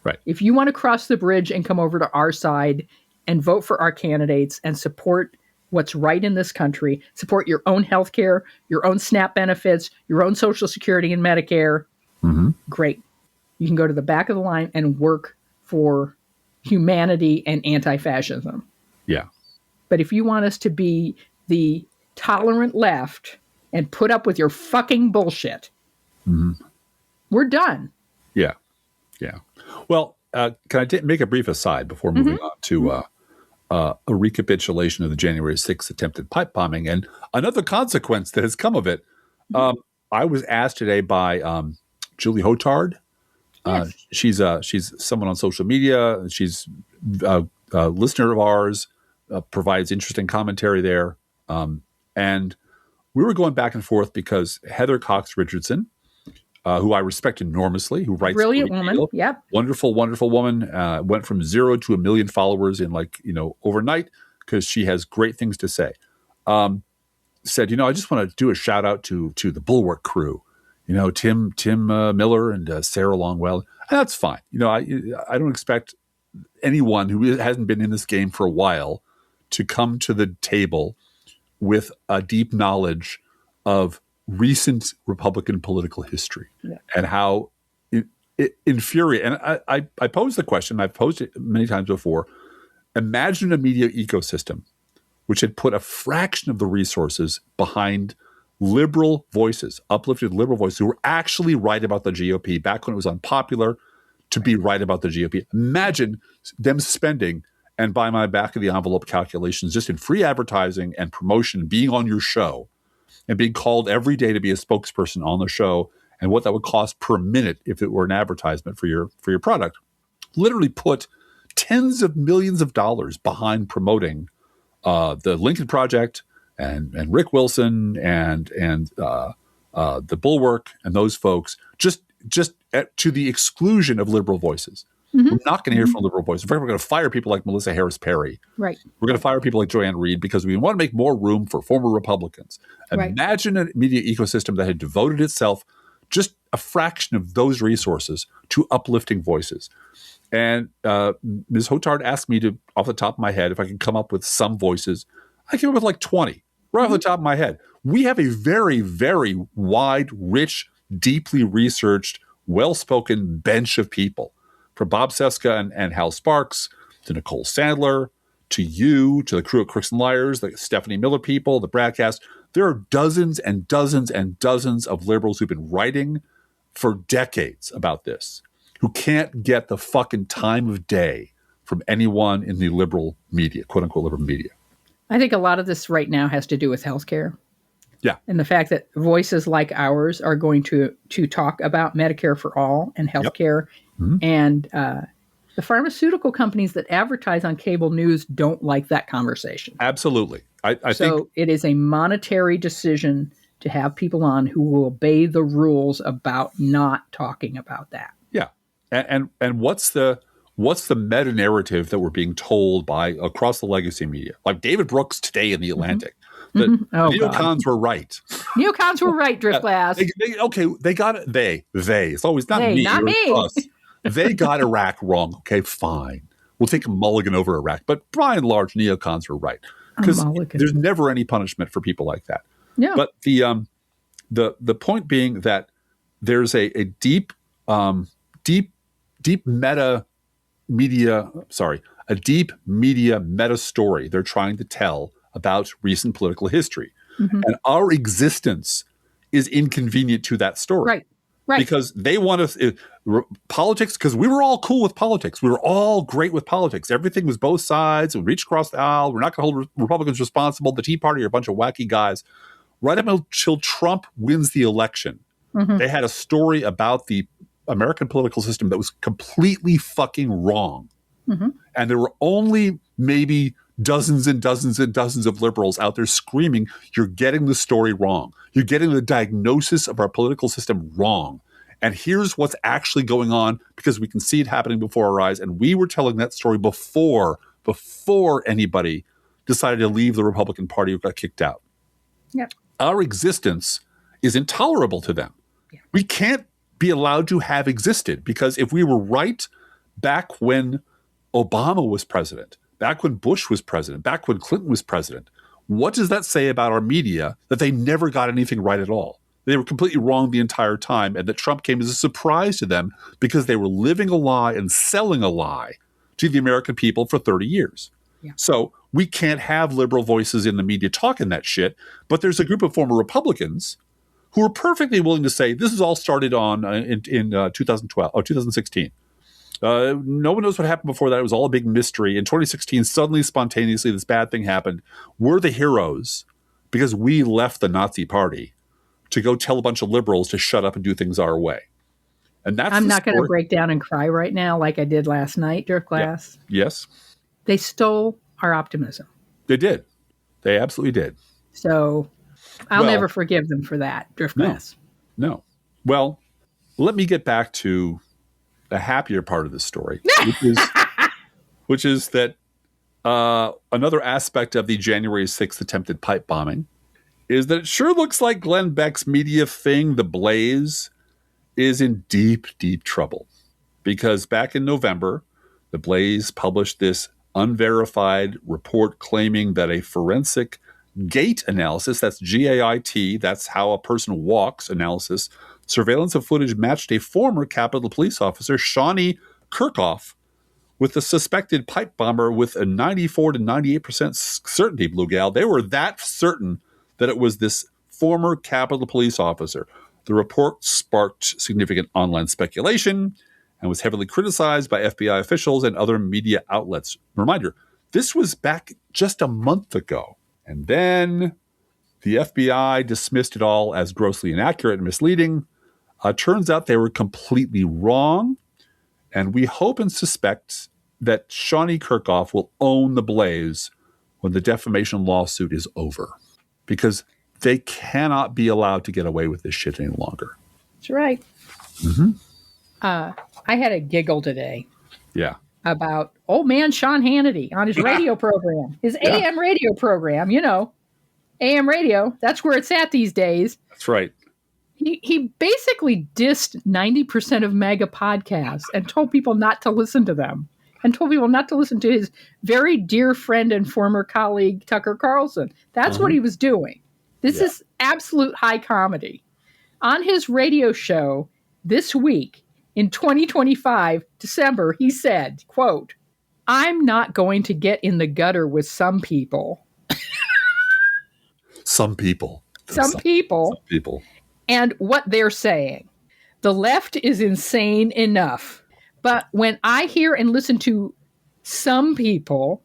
Right. If you want to cross the bridge and come over to our side and vote for our candidates and support what's right in this country, support your own health care, your own SNAP benefits, your own Social Security and Medicare, great. You can go to the back of the line and work for humanity and anti-fascism. Yeah. But if you want us to be the tolerant left and put up with your fucking bullshit, we're done. Yeah. Yeah. Well, can I make a brief aside before moving on to a recapitulation of the January 6th attempted pipe bombing and another consequence that has come of it? I was asked today by Julie Hotard. Yes. She's someone on social media. She's a listener of ours. Provides interesting commentary there. And we were going back and forth because Heather Cox Richardson, who I respect enormously, who writes brilliant woman, yep, wonderful woman, went from 0 to 1 million followers in overnight because she has great things to say. Said, I just want to do a shout out to the Bulwark crew, Tim Miller and Sarah Longwell. And that's fine. I don't expect anyone who hasn't been in this game for a while to come to the table with a deep knowledge of recent Republican political history and how infuriating. And I posed the question, I've posed it many times before. Imagine a media ecosystem which had put a fraction of the resources behind liberal voices, uplifted liberal voices who were actually right about the GOP back when it was unpopular to be right about the GOP. Imagine them spending, and by my back of the envelope calculations, just in free advertising and promotion, being on your show, and being called every day to be a spokesperson on the show, and what that would cost per minute if it were an advertisement for your product, literally put tens of millions of dollars behind promoting the Lincoln Project and Rick Wilson and the Bulwark and those folks, just to the exclusion of liberal voices. Mm-hmm. We're not going to hear from liberal voices. In fact, we're going to fire people like Melissa Harris Perry. Right. We're going to fire people like Joanne Reed because we want to make more room for former Republicans. Right. Imagine a media ecosystem that had devoted itself just a fraction of those resources to uplifting voices. And Ms. Hotard asked me to, off the top of my head, if I could come up with some voices. I came up with like 20, right off the top of my head. We have a very, very wide, rich, deeply researched, well-spoken bench of people. From Bob Seska and Hal Sparks, to Nicole Sandler, to you, to the crew at Crooks and Liars, the Stephanie Miller people, the Bradcast. There are dozens and dozens and dozens of liberals who've been writing for decades about this, who can't get the fucking time of day from anyone in the liberal media, quote unquote liberal media. I think a lot of this right now has to do with healthcare. Yeah. And the fact that voices like ours are going to talk about Medicare for all and healthcare. Yep. Mm-hmm. And the pharmaceutical companies that advertise on cable news don't like that conversation. Absolutely. I so think it is a monetary decision to have people on who will obey the rules about not talking about that. Yeah. And what's the meta narrative that we're being told by across the legacy media? Like David Brooks today in the Atlantic. Mm-hmm. The neocons were right. Neocons were right, Driftglass. They got it. They. It's always not me. Not me. Us. They got Iraq wrong. Okay, fine. We'll take a mulligan over Iraq. But by and large, neocons were right. Because there's never any punishment for people like that. Yeah. But the point being that there's a deep media meta story they're trying to tell about recent political history. Mm-hmm. And our existence is inconvenient to that story. Right. Because they want us, politics, because we were all cool with politics. We were all great with politics. Everything was both sides. We reached across the aisle. We're not going to hold Republicans responsible. The Tea Party are a bunch of wacky guys. Right up until Trump wins the election, mm-hmm. they had a story about the American political system that was completely fucking wrong. Mm-hmm. And there were only maybe dozens and dozens and dozens of liberals out there screaming, you're getting the story wrong. You're getting the diagnosis of our political system wrong. And here's what's actually going on because we can see it happening before our eyes. And we were telling that story before anybody decided to leave the Republican Party or got kicked out. Yep. Our existence is intolerable to them. Yeah. We can't be allowed to have existed because if we were right back when Obama was president, back when Bush was president, back when Clinton was president, what does that say about our media that they never got anything right at all? They were completely wrong the entire time, and that Trump came as a surprise to them because they were living a lie and selling a lie to the American people for 30 years. Yeah. So we can't have liberal voices in the media talking that shit, but there's a group of former Republicans who are perfectly willing to say this is all started on in 2012 or 2016. No one knows what happened before that. It was all a big mystery. In 2016, suddenly, spontaneously, this bad thing happened. We're the heroes because we left the Nazi party to go tell a bunch of liberals to shut up and do things our way. And that's I'm not going to break down and cry right now like I did last night, Driftglass. Yeah. Yes. They stole our optimism. They did. They absolutely did. So I'll never forgive them for that, Driftglass. No. Well, let me get back to the happier part of this story, which is that another aspect of the January 6th attempted pipe bombing is that it sure looks like Glenn Beck's media thing, The Blaze, is in deep, deep trouble. Because back in November, The Blaze published this unverified report claiming that a forensic gait analysis, that's GAIT, that's how a person walks analysis, surveillance of footage matched a former Capitol Police officer, Shawnee Kirkhoff, with the suspected pipe bomber with a 94 to 98% certainty, Blue Gal. They were that certain that it was this former Capitol Police officer. The report sparked significant online speculation and was heavily criticized by FBI officials and other media outlets. Reminder, this was back just a month ago. And then The FBI dismissed it all as grossly inaccurate and misleading. Turns out they were completely wrong. And we hope and suspect that Shawnee Kirkhoff will own the blaze when the defamation lawsuit is over. Because they cannot be allowed to get away with this shit any longer. That's right. Mm-hmm. I had a giggle today. Yeah. About old man Sean Hannity on his radio program, his AM radio program, AM radio. That's where it's at these days. That's right. He basically dissed 90% of MAGA podcasts and told people not to listen to them and told people not to listen to his very dear friend and former colleague, Tucker Carlson. That's what he was doing. This is absolute high comedy. On his radio show this week, in 2025, December, he said, quote, "I'm not going to get in the gutter with some people." Some people. Some people. And what they're saying. The left is insane enough. But when I hear and listen to some people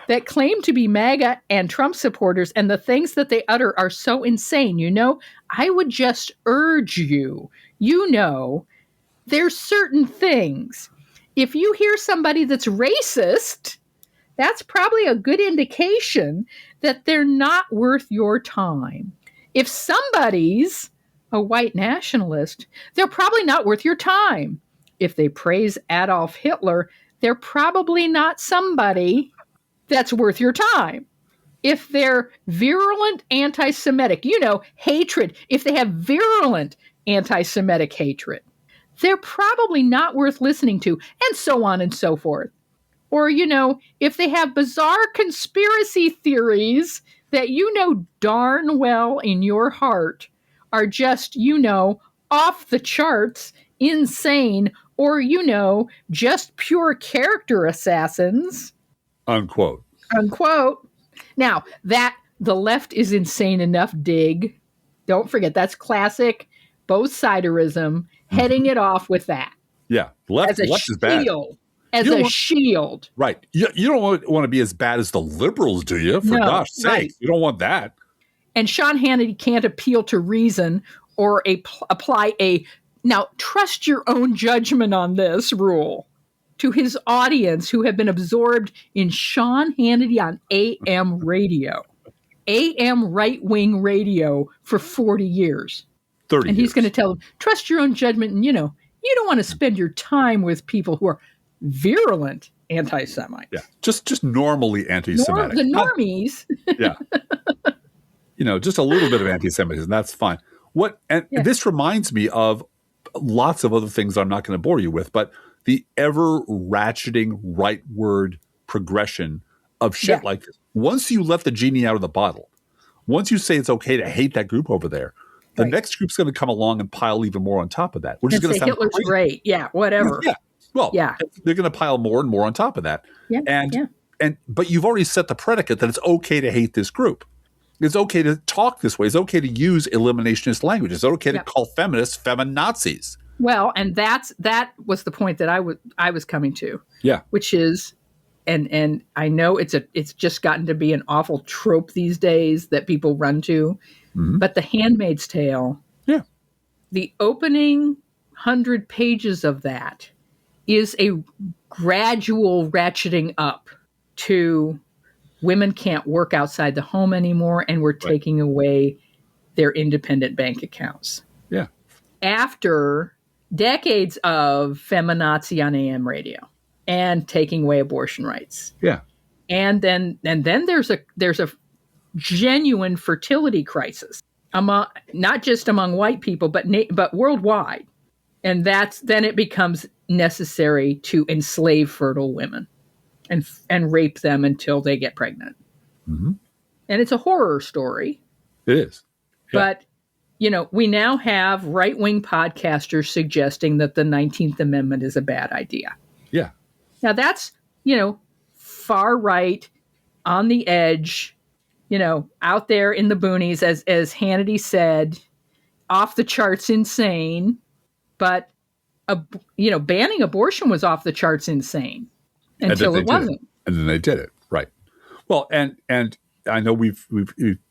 that claim to be MAGA and Trump supporters and the things that they utter are so insane, I would just urge you, there's certain things. If you hear somebody that's racist, that's probably a good indication that they're not worth your time. If somebody's a white nationalist, they're probably not worth your time. If they praise Adolf Hitler, they're probably not somebody that's worth your time. If they're virulent anti-Semitic, hatred, if they have virulent anti-Semitic hatred, they're probably not worth listening to, and so on and so forth. Or, if they have bizarre conspiracy theories that darn well in your heart are just, off the charts, insane, or, just pure character assassins. Unquote. Now, that the left is insane enough dig, don't forget, that's classic both-siderism, heading it off with that. Yeah, left is bad. As a shield. Right. You don't want to be as bad as the liberals, do you? For gosh sake, right. You don't want that. And Sean Hannity can't appeal to reason or apply now trust your own judgment on this rule to his audience who have been absorbed in Sean Hannity on AM radio, AM right-wing radio for 40 years. 30 and years. He's going to tell them, trust your own judgment. And, you don't want to spend your time with people who are virulent anti-Semites. Yeah, just normally anti-Semitic. The normies. Yeah. Just a little bit of anti-Semitism. That's fine. This reminds me of lots of other things I'm not going to bore you with, but the ever ratcheting rightward progression of shit like this. Once you let the genie out of the bottle, once you say it's okay to hate that group over there, the next group's going to come along and pile even more on top of that. Which is going to sound Hitler's crazy. great. Yeah, whatever. Yeah. Well, they're going to pile more and more on top of that. Yeah. But you've already set the predicate that it's okay to hate this group. It's okay to talk this way. It's okay to use eliminationist language. It's okay to call feminists feminazis. Well, and that was the point that I was coming to. Yeah. Which is, and I know it's just gotten to be an awful trope these days that people run to, but The Handmaid's Tale. Yeah. The opening 100 pages of that is a gradual ratcheting up to women can't work outside the home anymore, and we're taking away their independent bank accounts. Yeah. After decades of feminazi on AM radio and taking away abortion rights. Yeah. And then there's a genuine fertility crisis not just among white people, but worldwide. And then it becomes necessary to enslave fertile women and rape them until they get pregnant. Mm-hmm. And it's a horror story. It is. Yeah. But, we now have right-wing podcasters suggesting that the 19th Amendment is a bad idea. Yeah. Now that's, far right, on the edge, out there in the boonies, as Hannity said, off the charts insane. But, banning abortion was off the charts insane until it wasn't. And then they did it. Right. Well, and I know we've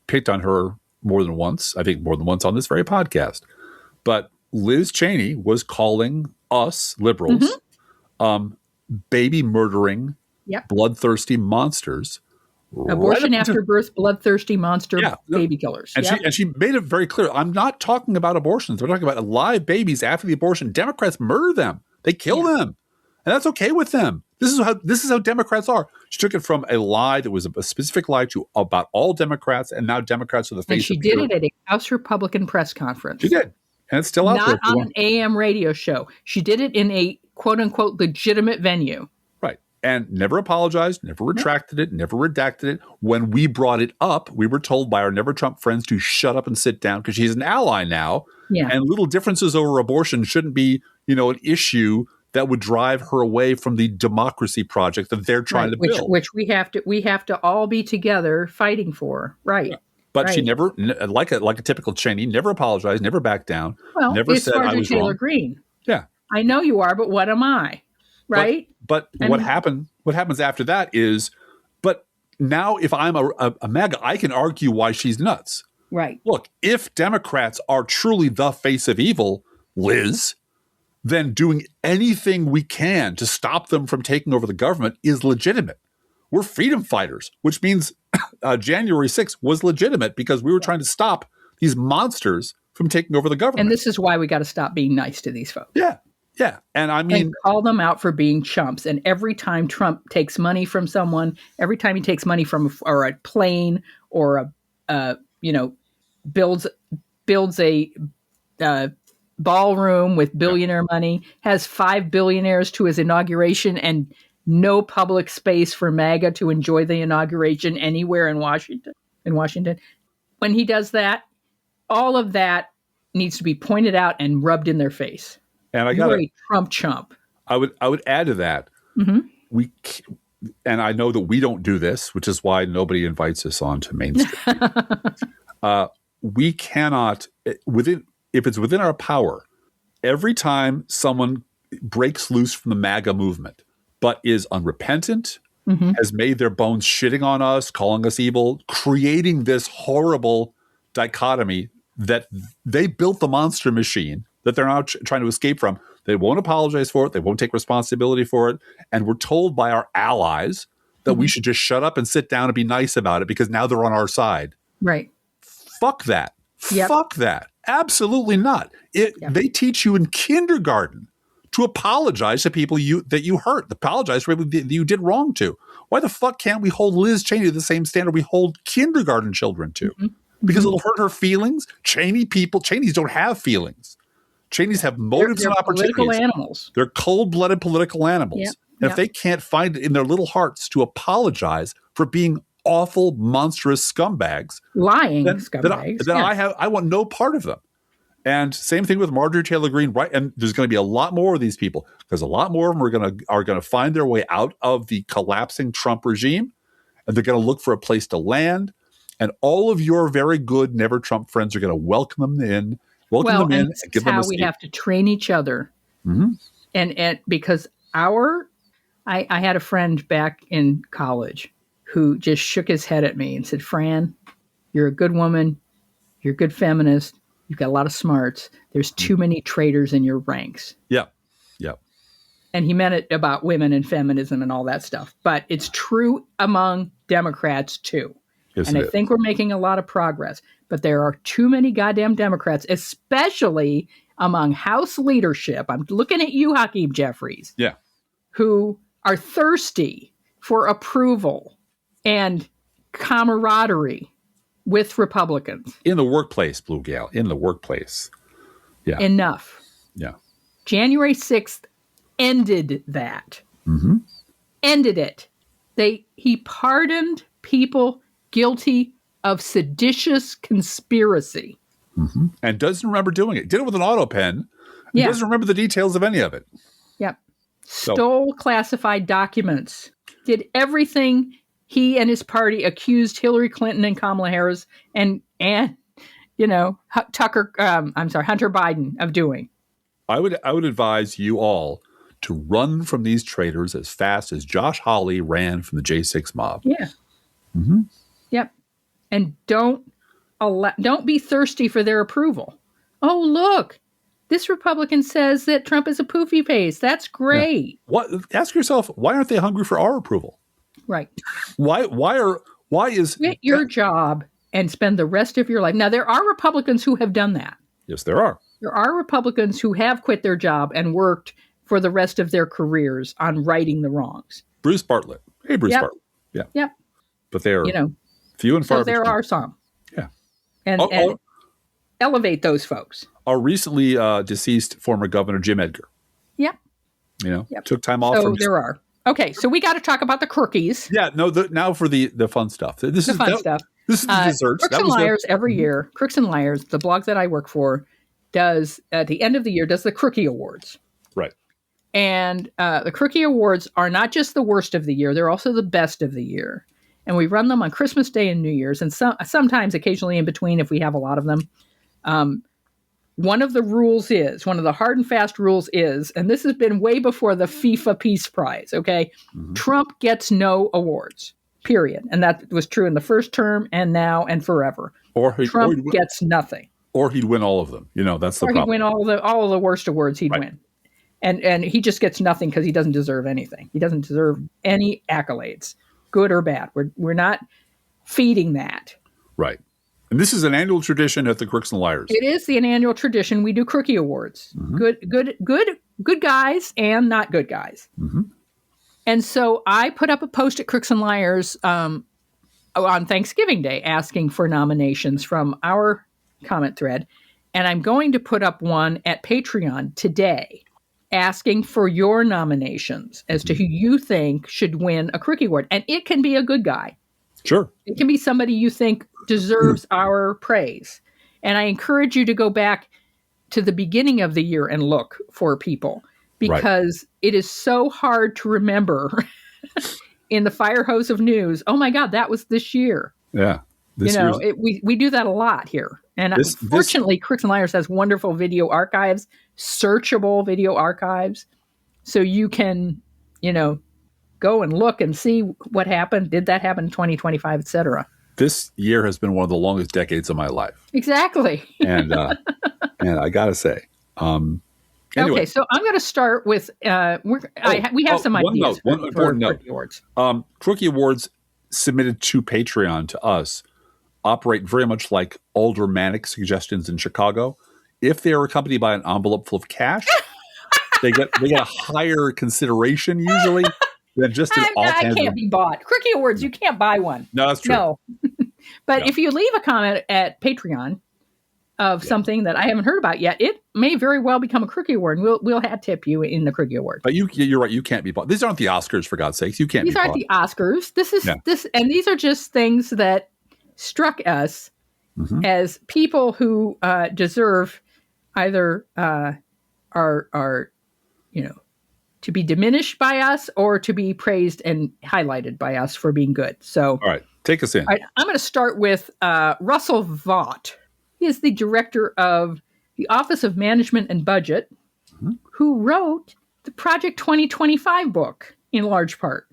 picked on her more than once, I think more than once on this very podcast, but Liz Cheney was calling us liberals baby murdering, bloodthirsty monsters. Abortion after birth, bloodthirsty monster baby killers. And she made it very clear. I'm not talking about abortions. We're talking about live babies after the abortion. Democrats murder them. They kill them. And that's okay with them. This is how Democrats are. She took it from a lie that was a specific lie to about all Democrats, and now Democrats are the face. And she did it at a House Republican press conference. She did. And it's still out there. Not on an AM radio show. She did it in a quote unquote legitimate venue. And never apologized, never retracted it, never redacted it. When we brought it up, we were told by our Never Trump friends to shut up and sit down because she's an ally now. Yeah. And little differences over abortion shouldn't be, an issue that would drive her away from the democracy project that they're trying to build. Which we have to all be together fighting for. Right. But she never, like a typical Cheney, never apologized, never backed down. Well, never it's said I was Taylor wrong. Greene. Yeah. I know you are, but what am I? Right. But what happens after that is, but now if I'm a MAGA, I can argue why she's nuts. Right. Look, if Democrats are truly the face of evil, Liz, then doing anything we can to stop them from taking over the government is legitimate. We're freedom fighters, which means January 6th was legitimate because we were trying to stop these monsters from taking over the government. And this is why we got to stop being nice to these folks. Yeah. Yeah. And I mean, and call them out for being chumps. And every time Trump takes money from someone, every time he takes money from or a plane or builds a ballroom with billionaire money, has 5 billionaires to his inauguration and no public space for MAGA to enjoy the inauguration anywhere in Washington. When he does that, all of that needs to be pointed out and rubbed in their face. And you're a Trump chump. I would add to that. Mm-hmm. And I know that we don't do this, which is why nobody invites us on to Main Street. We cannot, if it's within our power, every time someone breaks loose from the MAGA movement, but is unrepentant, has made their bones shitting on us, calling us evil, creating this horrible dichotomy that they built the monster machine that they're now trying to escape from. They won't apologize for it. They won't take responsibility for it. And we're told by our allies that we should just shut up and sit down and be nice about it because now they're on our side. Right. Fuck that. Yep. Fuck that. Absolutely not. They teach you in kindergarten to apologize to people that you hurt, apologize for people that you did wrong to. Why the fuck can't we hold Liz Cheney to the same standard we hold kindergarten children to? Because it'll hurt her feelings. Cheneys don't have feelings. Cheneys have motives they're and opportunities. Political animals. They're cold-blooded political animals. Yep. And if they can't find it in their little hearts to apologize for being awful, monstrous scumbags, lying scumbags, then I want no part of them. And same thing with Marjorie Taylor Greene, right? And there's going to be a lot more of these people because a lot more of them are going to find their way out of the collapsing Trump regime, and they're going to look for a place to land. And all of your very good Never Trump friends are going to welcome them in. And give them a seat. We have to train each other. And because I had a friend back in college who just shook his head at me and said, Fran, you're a good woman. You're a good feminist. You've got a lot of smarts. There's too many traitors in your ranks. Yeah. And he meant it about women and feminism and all that stuff. But it's true among Democrats too. Yes, and I think we're making a lot of progress. But there are too many goddamn Democrats, especially among House leadership. I'm looking at you, Hakeem Jeffries. Yeah. Who are thirsty for approval and camaraderie with Republicans. In the workplace, Blue Gal. In the workplace. Yeah. Enough. Yeah. January 6th ended that. Ended it. He pardoned people guilty of seditious conspiracy. And doesn't remember doing it. Did it with an auto pen. Yeah. Doesn't remember the details of any of it. Yep. Stole classified documents. Did everything he and his party accused Hillary Clinton and Kamala Harris and Hunter Biden of doing. I would advise you all to run from these traitors as fast as Josh Hawley ran from the J6 mob. Yeah. Yep. And don't don't be thirsty for their approval. Oh, look, this Republican says that Trump is a poofy face. That's great. Yeah. Ask yourself, why aren't they hungry for our approval? Right. Why is quit your job and spend the rest of your life? Now, there are Republicans who have done that. Yes, there are. There are Republicans who have quit their job and worked for the rest of their careers on righting the wrongs. Bruce Bartlett. Hey, Bruce Bartlett. Yeah. Yep. But they're few and far between. So there are some. Yeah. And elevate those folks. Our recently deceased former governor, Jim Edgar. Yep. Took time off. So there are. Okay, so we got to talk about the crookies. Yeah, no, now for the fun stuff. This is fun stuff. This is the desserts. Crooks and Liars every year. Crooks and Liars, the blog that I work for, does at the end of the year does the Crookie Awards. Right. And the Crookie Awards are not just the worst of the year; they're also the best of the year. And we run them on Christmas Day and New Year's, and sometimes, occasionally, in between, if we have a lot of them. One of the hard and fast rules is, and this has been way before the FIFA Peace Prize, okay? Mm-hmm. Trump gets no awards, period. And that was true in the first term and now and forever. Trump gets nothing. Or he'd win all of them. That's the problem. He'd win all of the worst awards he'd win. And he just gets nothing because he doesn't deserve anything. He doesn't deserve any accolades, good or bad. We're not feeding that. Right. And this is an annual tradition at the Crooks and Liars. It is the annual tradition. We do Crookie Awards. Mm-hmm. Good guys and not good guys. Mm-hmm. And so I put up a post at Crooks and Liars on Thanksgiving Day asking for nominations from our comment thread. And I'm going to put up one at Patreon today asking for your nominations as to who you think should win a Crookie Award. And it can be a good guy. Sure. It can be somebody you think deserves our praise. And I encourage you to go back to the beginning of the year and look for people because it is so hard to remember in the fire hose of news. Oh my God, that was this year. Yeah. We do that a lot here. And fortunately, Crooks and Liars has wonderful video archives, searchable video archives. So you can, go and look and see what happened. Did that happen in 2025, et cetera? This year has been one of the longest decades of my life. Exactly. And I got to say, anyway. Okay, so I'm going to start with, we have some ideas one important note. Crookie Awards. Crookie Awards submitted to Patreon to us operate very much like aldermanic suggestions in Chicago. If they are accompanied by an envelope full of cash, they get a higher consideration usually. Just I can't be bought. Crookie Awards, you can't buy one. No, that's true. No. But if you leave a comment at Patreon of something that I haven't heard about yet, it may very well become a Crookie Award, and we'll hat tip you in the Crookie Award. But you're right. You can't be bought. These aren't the Oscars, for God's sakes. You can't be bought. These aren't the Oscars. And these are just things that struck us as people who deserve either are to be diminished by us or to be praised and highlighted by us for being good. So, all right, take us in. All right, I'm going to start with Russell Vought. He is the director of the Office of Management and Budget, who wrote the Project 2025 book in large part.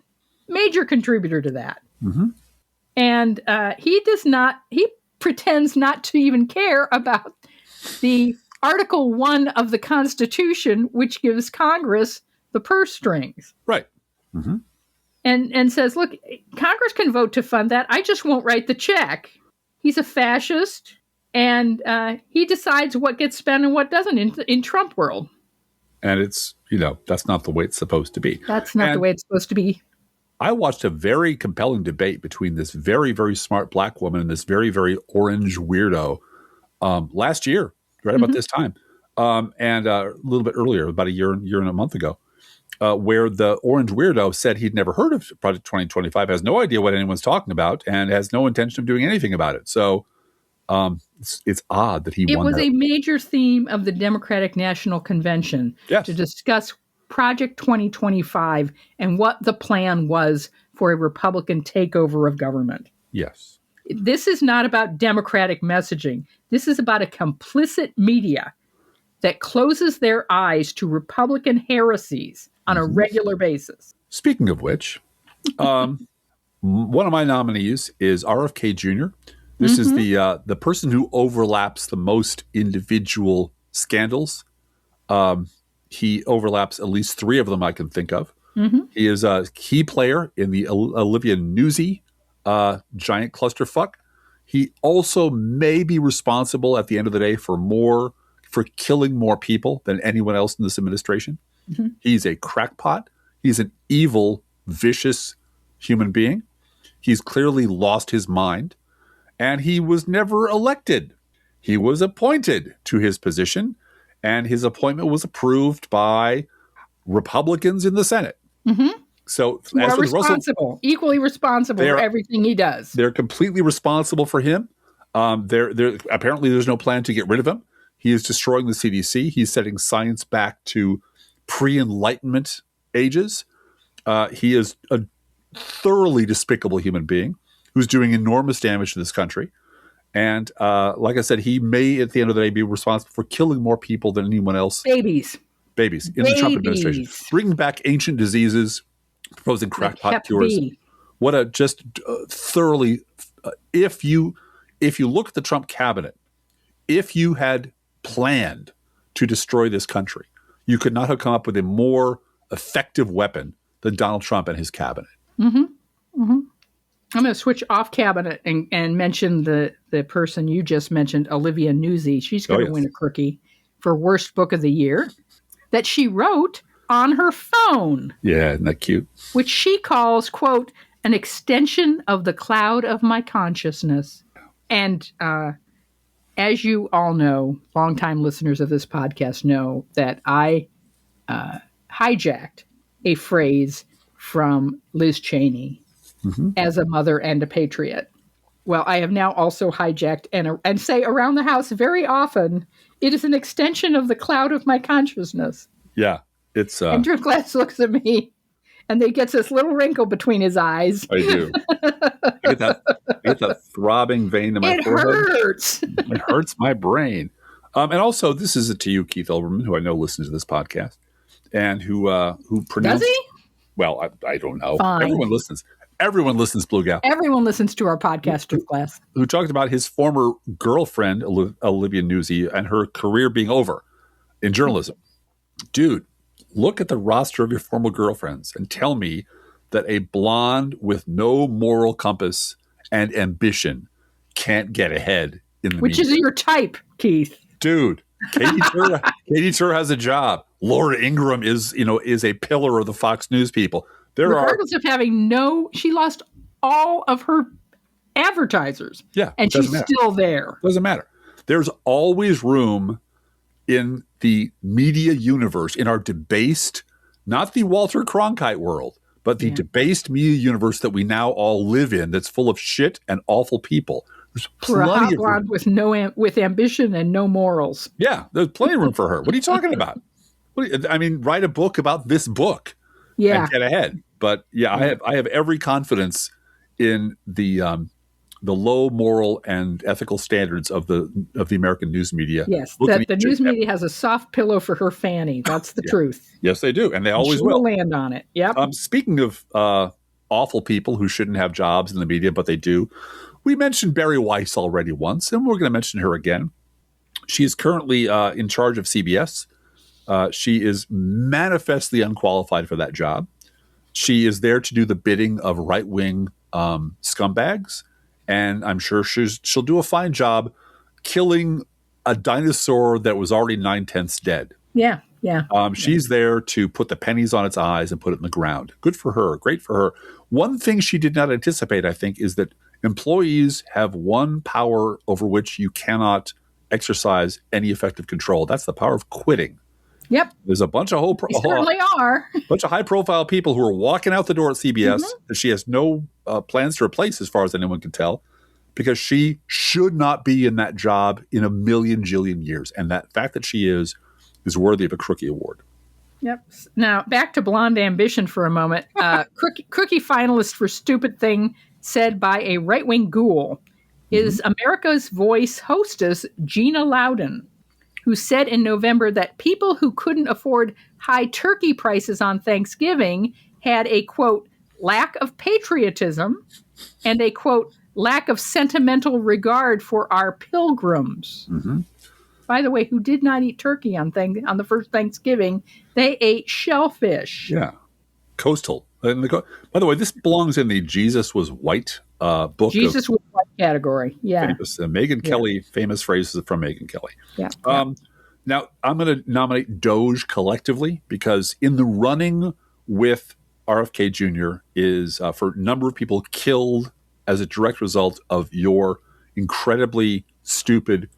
Major contributor to that. Mm-hmm. And he pretends not to even care about the Article 1 of the Constitution, which gives Congress the purse strings. Right. Mm-hmm. And says, look, Congress can vote to fund that. I just won't write the check. He's a fascist, and he decides what gets spent and what doesn't in Trump world. And it's, that's not the way it's supposed to be. That's not the way it's supposed to be. I watched a very compelling debate between this very, very smart black woman and this very, very orange weirdo last year, right about this time, and a little bit earlier, about a year and a month ago. Where the orange weirdo said he'd never heard of Project 2025, has no idea what anyone's talking about, and has no intention of doing anything about it. So it's odd that he won. It was a major theme of the Democratic National Convention to discuss Project 2025 and what the plan was for a Republican takeover of government. Yes. This is not about Democratic messaging. This is about a complicit media that closes their eyes to Republican heresies on a regular basis. Speaking of which, one of my nominees is RFK Jr., This is the person who overlaps the most individual scandals. He overlaps at least 3 of them I can think of. He is a key player in the Olivia Newsy giant clusterfuck. He also may be responsible at the end of the day for killing more people than anyone else in this administration. He's a crackpot. He's an evil, vicious human being. He's clearly lost his mind, and he was never elected. He was appointed to his position, and his appointment was approved by Republicans in the Senate. So, as for responsible, equally responsible for everything he does. They're completely responsible for him. Apparently, there's no plan to get rid of him. He is destroying the CDC. He's setting science back to pre-Enlightenment ages. He is a thoroughly despicable human being who's doing enormous damage to this country. And like I said, he may, at the end of the day, be responsible for killing more people than anyone else. Babies in the Trump administration. Bringing back ancient diseases, proposing crackpot cures. What a just thoroughly, if you look at the Trump cabinet, if you had planned to destroy this country, you could not have come up with a more effective weapon than Donald Trump and his cabinet. I'm going to switch off cabinet and mention the person you just mentioned, Olivia Newsy. She's going to win a Crookie for worst book of the year that she wrote on her phone. Yeah, isn't that cute? Which she calls, quote, an extension of the cloud of my consciousness. And as you all know, longtime listeners of this podcast know that I hijacked a phrase from Liz Cheney as a mother and a patriot. Well, I have now also hijacked and say around the house very often, it is an extension of the cloud of my consciousness. Yeah, it's... Andrew Glass looks at me, and he gets this little wrinkle between his eyes. I do. I get that throbbing vein in my forehead. It hurts. It hurts my brain. And also, this is to you, Keith Olbermann, who I know listens to this podcast, and who pronounced... Does he? Well, I don't know. Fine. Everyone listens, Blue Gal. Everyone listens to our podcast, Drew Glass. Who talked about his former girlfriend, Olivia Newsy, and her career being over in journalism. Dude, look at the roster of your former girlfriends and tell me that a blonde with no moral compass and ambition can't get ahead in the Which media. is your type, Keith. Dude, Katie Tur has a job. Laura Ingraham is a pillar of the Fox News people. Regardless of having she lost all of her advertisers. Yeah. And she's still there. Doesn't matter. There's always room in the media universe, in our debased, not the Walter Cronkite world, but the debased media universe that we now all live in, that's full of shit and awful people. There's for a hot blonde with ambition and no morals. Yeah, there's plenty of room for her. What are you talking about? Write a book about this book. Yeah, and get ahead. But yeah, I have every confidence in the low moral and ethical standards of the American news media. Yes, that the news media has a soft pillow for her fanny. That's the truth. Yes, they do, and they always will land on it. Yep. Speaking of awful people who shouldn't have jobs in the media, but they do, we mentioned Barry Weiss already once, and we're going to mention her again. She is currently in charge of CBS. She is manifestly unqualified for that job. She is there to do the bidding of right-wing scumbags, and I'm sure she'll do a fine job killing a dinosaur that was already 9/10 dead. Yeah, yeah. She's there to put the pennies on its eyes and put it in the ground. Good for her. Great for her. One thing she did not anticipate, I think, is that employees have one power over which you cannot exercise any effective control. That's the power of quitting. Yep. There's a bunch of certainly are. Bunch of high-profile people who are walking out the door at CBS that she has no plans to replace, as far as anyone can tell, because she should not be in that job in a million jillion years. And that fact that she is worthy of a Crookie Award. Yep. Now, back to blonde ambition for a moment. Crookie finalist for stupid thing said by a right-wing ghoul is America's Voice hostess Gina Loudon, who said in November that people who couldn't afford high turkey prices on Thanksgiving had a, quote, lack of patriotism and a, quote, lack of sentimental regard for our pilgrims. Mm-hmm. By the way, who did not eat turkey on the first Thanksgiving. They ate shellfish. Yeah. Coastal. By the way, this belongs in the Jesus Was White book. Jesus Was White category. Yeah. Famous, Megyn Kelly, famous phrases from Megyn Kelly. Yeah. Now, I'm going to nominate Doge collectively because in the running with RFK Jr. is for a number of people killed as a direct result of your incredibly stupid,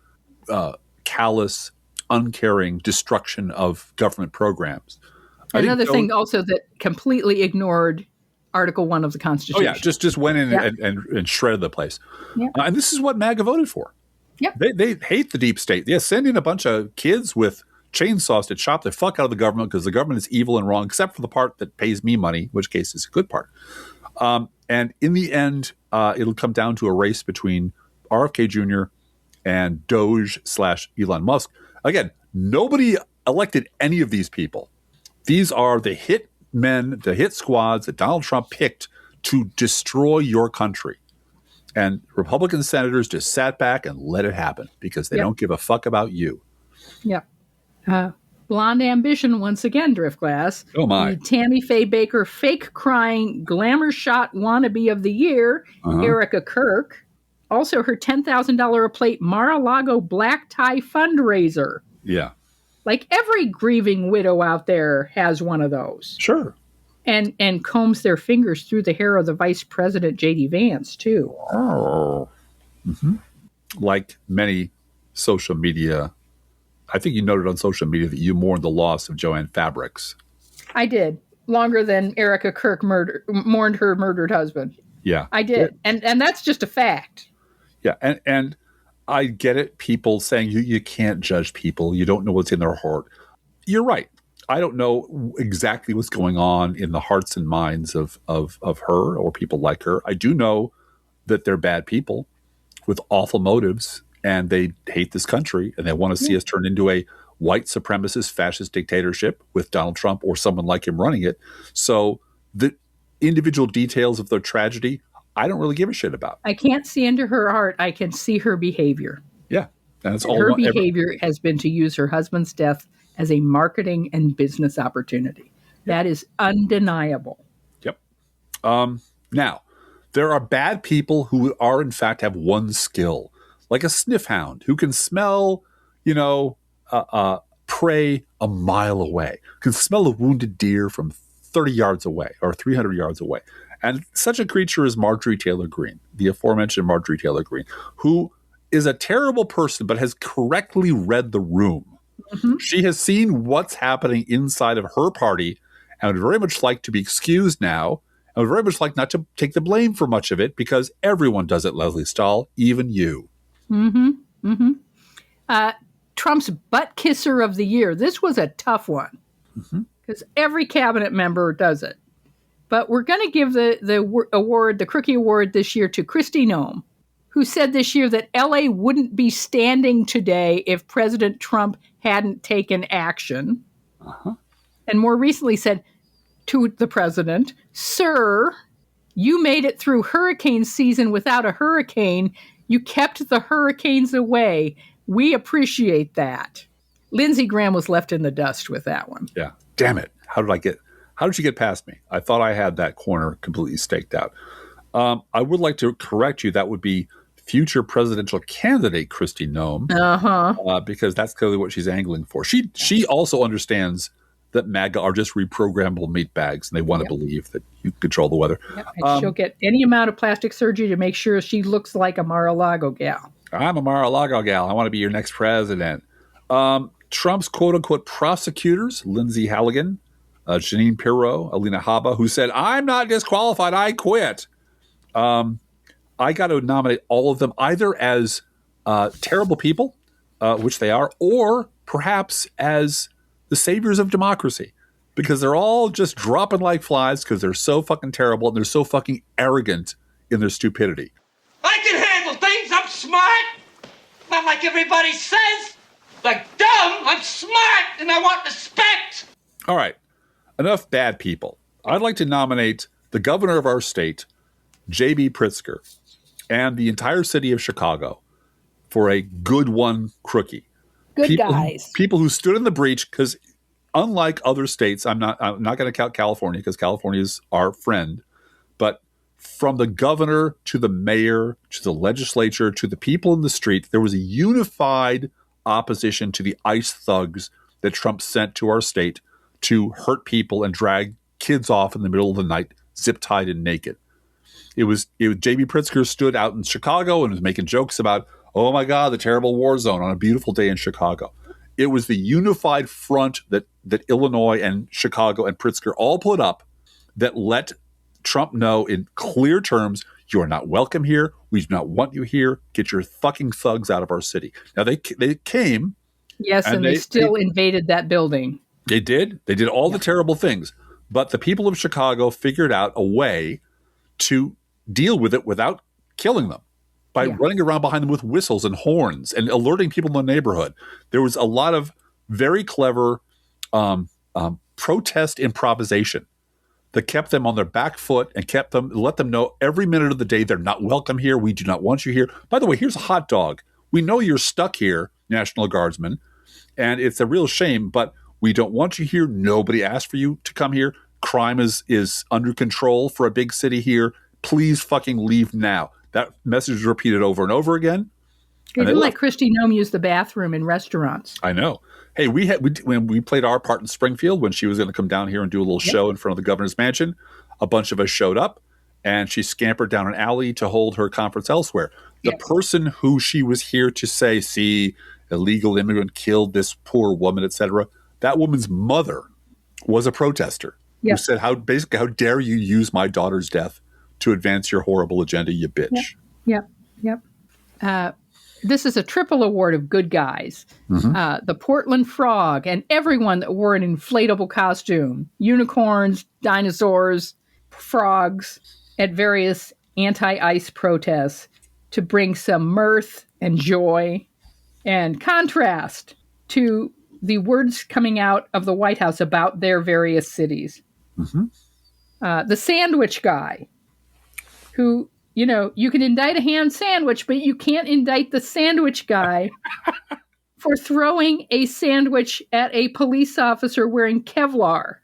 callous, uncaring destruction of government programs. Another thing also that completely ignored Article 1 of the Constitution. Oh, yeah, just went in and shredded the place. Yeah. And this is what MAGA voted for. Yep. They hate the deep state. Yeah, send in a bunch of kids with chainsaws to chop the fuck out of the government because the government is evil and wrong, except for the part that pays me money, which case is a good part. And in the end, it'll come down to a race between RFK Jr. and Doge/Elon Musk. Again, nobody elected any of these people. These are the hit men, the hit squads that Donald Trump picked to destroy your country. And Republican senators just sat back and let it happen because they don't give a fuck about you. Yeah. Blonde ambition once again, Driftglass. Oh, my. The Tammy Faye Baker fake crying glamour shot wannabe of the year, Erica Kirk. Also her $10,000 a plate Mar-a-Lago black tie fundraiser. Yeah. Like every grieving widow out there has one of those. Sure. And combs their fingers through the hair of the Vice President, J.D. Vance, too. Oh. Mm-hmm. Like many social media, I think you noted on social media that you mourned the loss of Joanne Fabrics. I did. Longer than Erica Kirk mourned her murdered husband. Yeah. I did. And that's just a fact. Yeah. And I get it. People saying you can't judge people. You don't know what's in their heart. You're right. I don't know exactly what's going on in the hearts and minds of her or people like her. I do know that they're bad people with awful motives and they hate this country and they want to see us turn into a white supremacist fascist dictatorship with Donald Trump or someone like him running it. So the individual details of their tragedy, I don't really give a shit about. I can't see into her heart. I can see her behavior. Yeah. And it's all her behavior has been to use her husband's death as a marketing and business opportunity. That is undeniable. Yep. Now, there are bad people who are, in fact, have one skill, like a sniff hound who can smell, prey a mile away, can smell a wounded deer from 30 yards away or 300 yards away. And such a creature is Marjorie Taylor Greene, the aforementioned Marjorie Taylor Greene, who is a terrible person but has correctly read the room. Mm-hmm. She has seen what's happening inside of her party and would very much like to be excused now and would very much like not to take the blame for much of it because everyone does it, Leslie Stahl, even you. Mm-hmm. Mm-hmm. Trump's butt kisser of the year. This was a tough one because every cabinet member does it. But we're going to give the award, the Crookie Award this year to Kristi Noem, who said this year that LA wouldn't be standing today if President Trump hadn't taken action. And more recently said to the president, "Sir, you made it through hurricane season without a hurricane. You kept the hurricanes away. We appreciate that." Lindsey Graham was left in the dust with that one. Yeah. Damn it. How did you get past me? I thought I had that corner completely staked out. I would like to correct you. That would be future presidential candidate Kristi Noem, because that's clearly what she's angling for. She also understands that MAGA are just reprogrammable meat bags, and they want to believe that you control the weather. Yep. And she'll get any amount of plastic surgery to make sure she looks like a Mar-a-Lago gal. I'm a Mar-a-Lago gal. I want to be your next president. Trump's quote-unquote prosecutors, Lindsay Halligan, Jeanine Pirro, Alina Habba, who said, "I'm not disqualified, I quit." I got to nominate all of them either as terrible people, which they are, or perhaps as the saviors of democracy, because they're all just dropping like flies because they're so fucking terrible and they're so fucking arrogant in their stupidity. I can handle things. I'm smart. Not like everybody says. Like dumb, I'm smart and I want respect. All right. Enough bad people. I'd like to nominate the governor of our state, J.B. Pritzker, and the entire city of Chicago for a good one crookie. Good guys. People who stood in the breach, because unlike other states, I'm not going to count California because California is our friend, but from the governor to the mayor to the legislature to the people in the street, there was a unified opposition to the ICE thugs that Trump sent to our state to hurt people and drag kids off in the middle of the night, zip-tied and naked. It was J.B. Pritzker stood out in Chicago and was making jokes about, oh my God, the terrible war zone on a beautiful day in Chicago. It was the unified front that Illinois and Chicago and Pritzker all put up that let Trump know in clear terms, you are not welcome here. We do not want you here. Get your fucking thugs out of our city. Now they came. Yes, and they still invaded that building. They did. They did all the terrible things. But the people of Chicago figured out a way to deal with it without killing them by running around behind them with whistles and horns and alerting people in the neighborhood. There was a lot of very clever protest improvisation that kept them on their back foot and let them know every minute of the day they're not welcome here. We do not want you here. By the way, here's a hot dog. We know you're stuck here, National Guardsmen, and it's a real shame, but we don't want you here. Nobody asked for you to come here. Crime is under control for a big city here. Please fucking leave now. That message is repeated over and over again. They didn't let Kristi Noem use the bathroom in restaurants. I know. Hey, when we played our part in Springfield, when she was going to come down here and do a little show in front of the governor's mansion, a bunch of us showed up, and she scampered down an alley to hold her conference elsewhere. The person who she was here to say, see, illegal immigrant killed this poor woman, etc., that woman's mother was a protester who said, how dare you use my daughter's death to advance your horrible agenda, you bitch. Yep. This is a triple award of good guys. Mm-hmm. The Portland Frog and everyone that wore an inflatable costume, unicorns, dinosaurs, frogs at various anti-ICE protests to bring some mirth and joy and contrast to the words coming out of the White House about their various cities. Mm-hmm. The sandwich guy who, you can indict a ham sandwich, but you can't indict the sandwich guy for throwing a sandwich at a police officer wearing Kevlar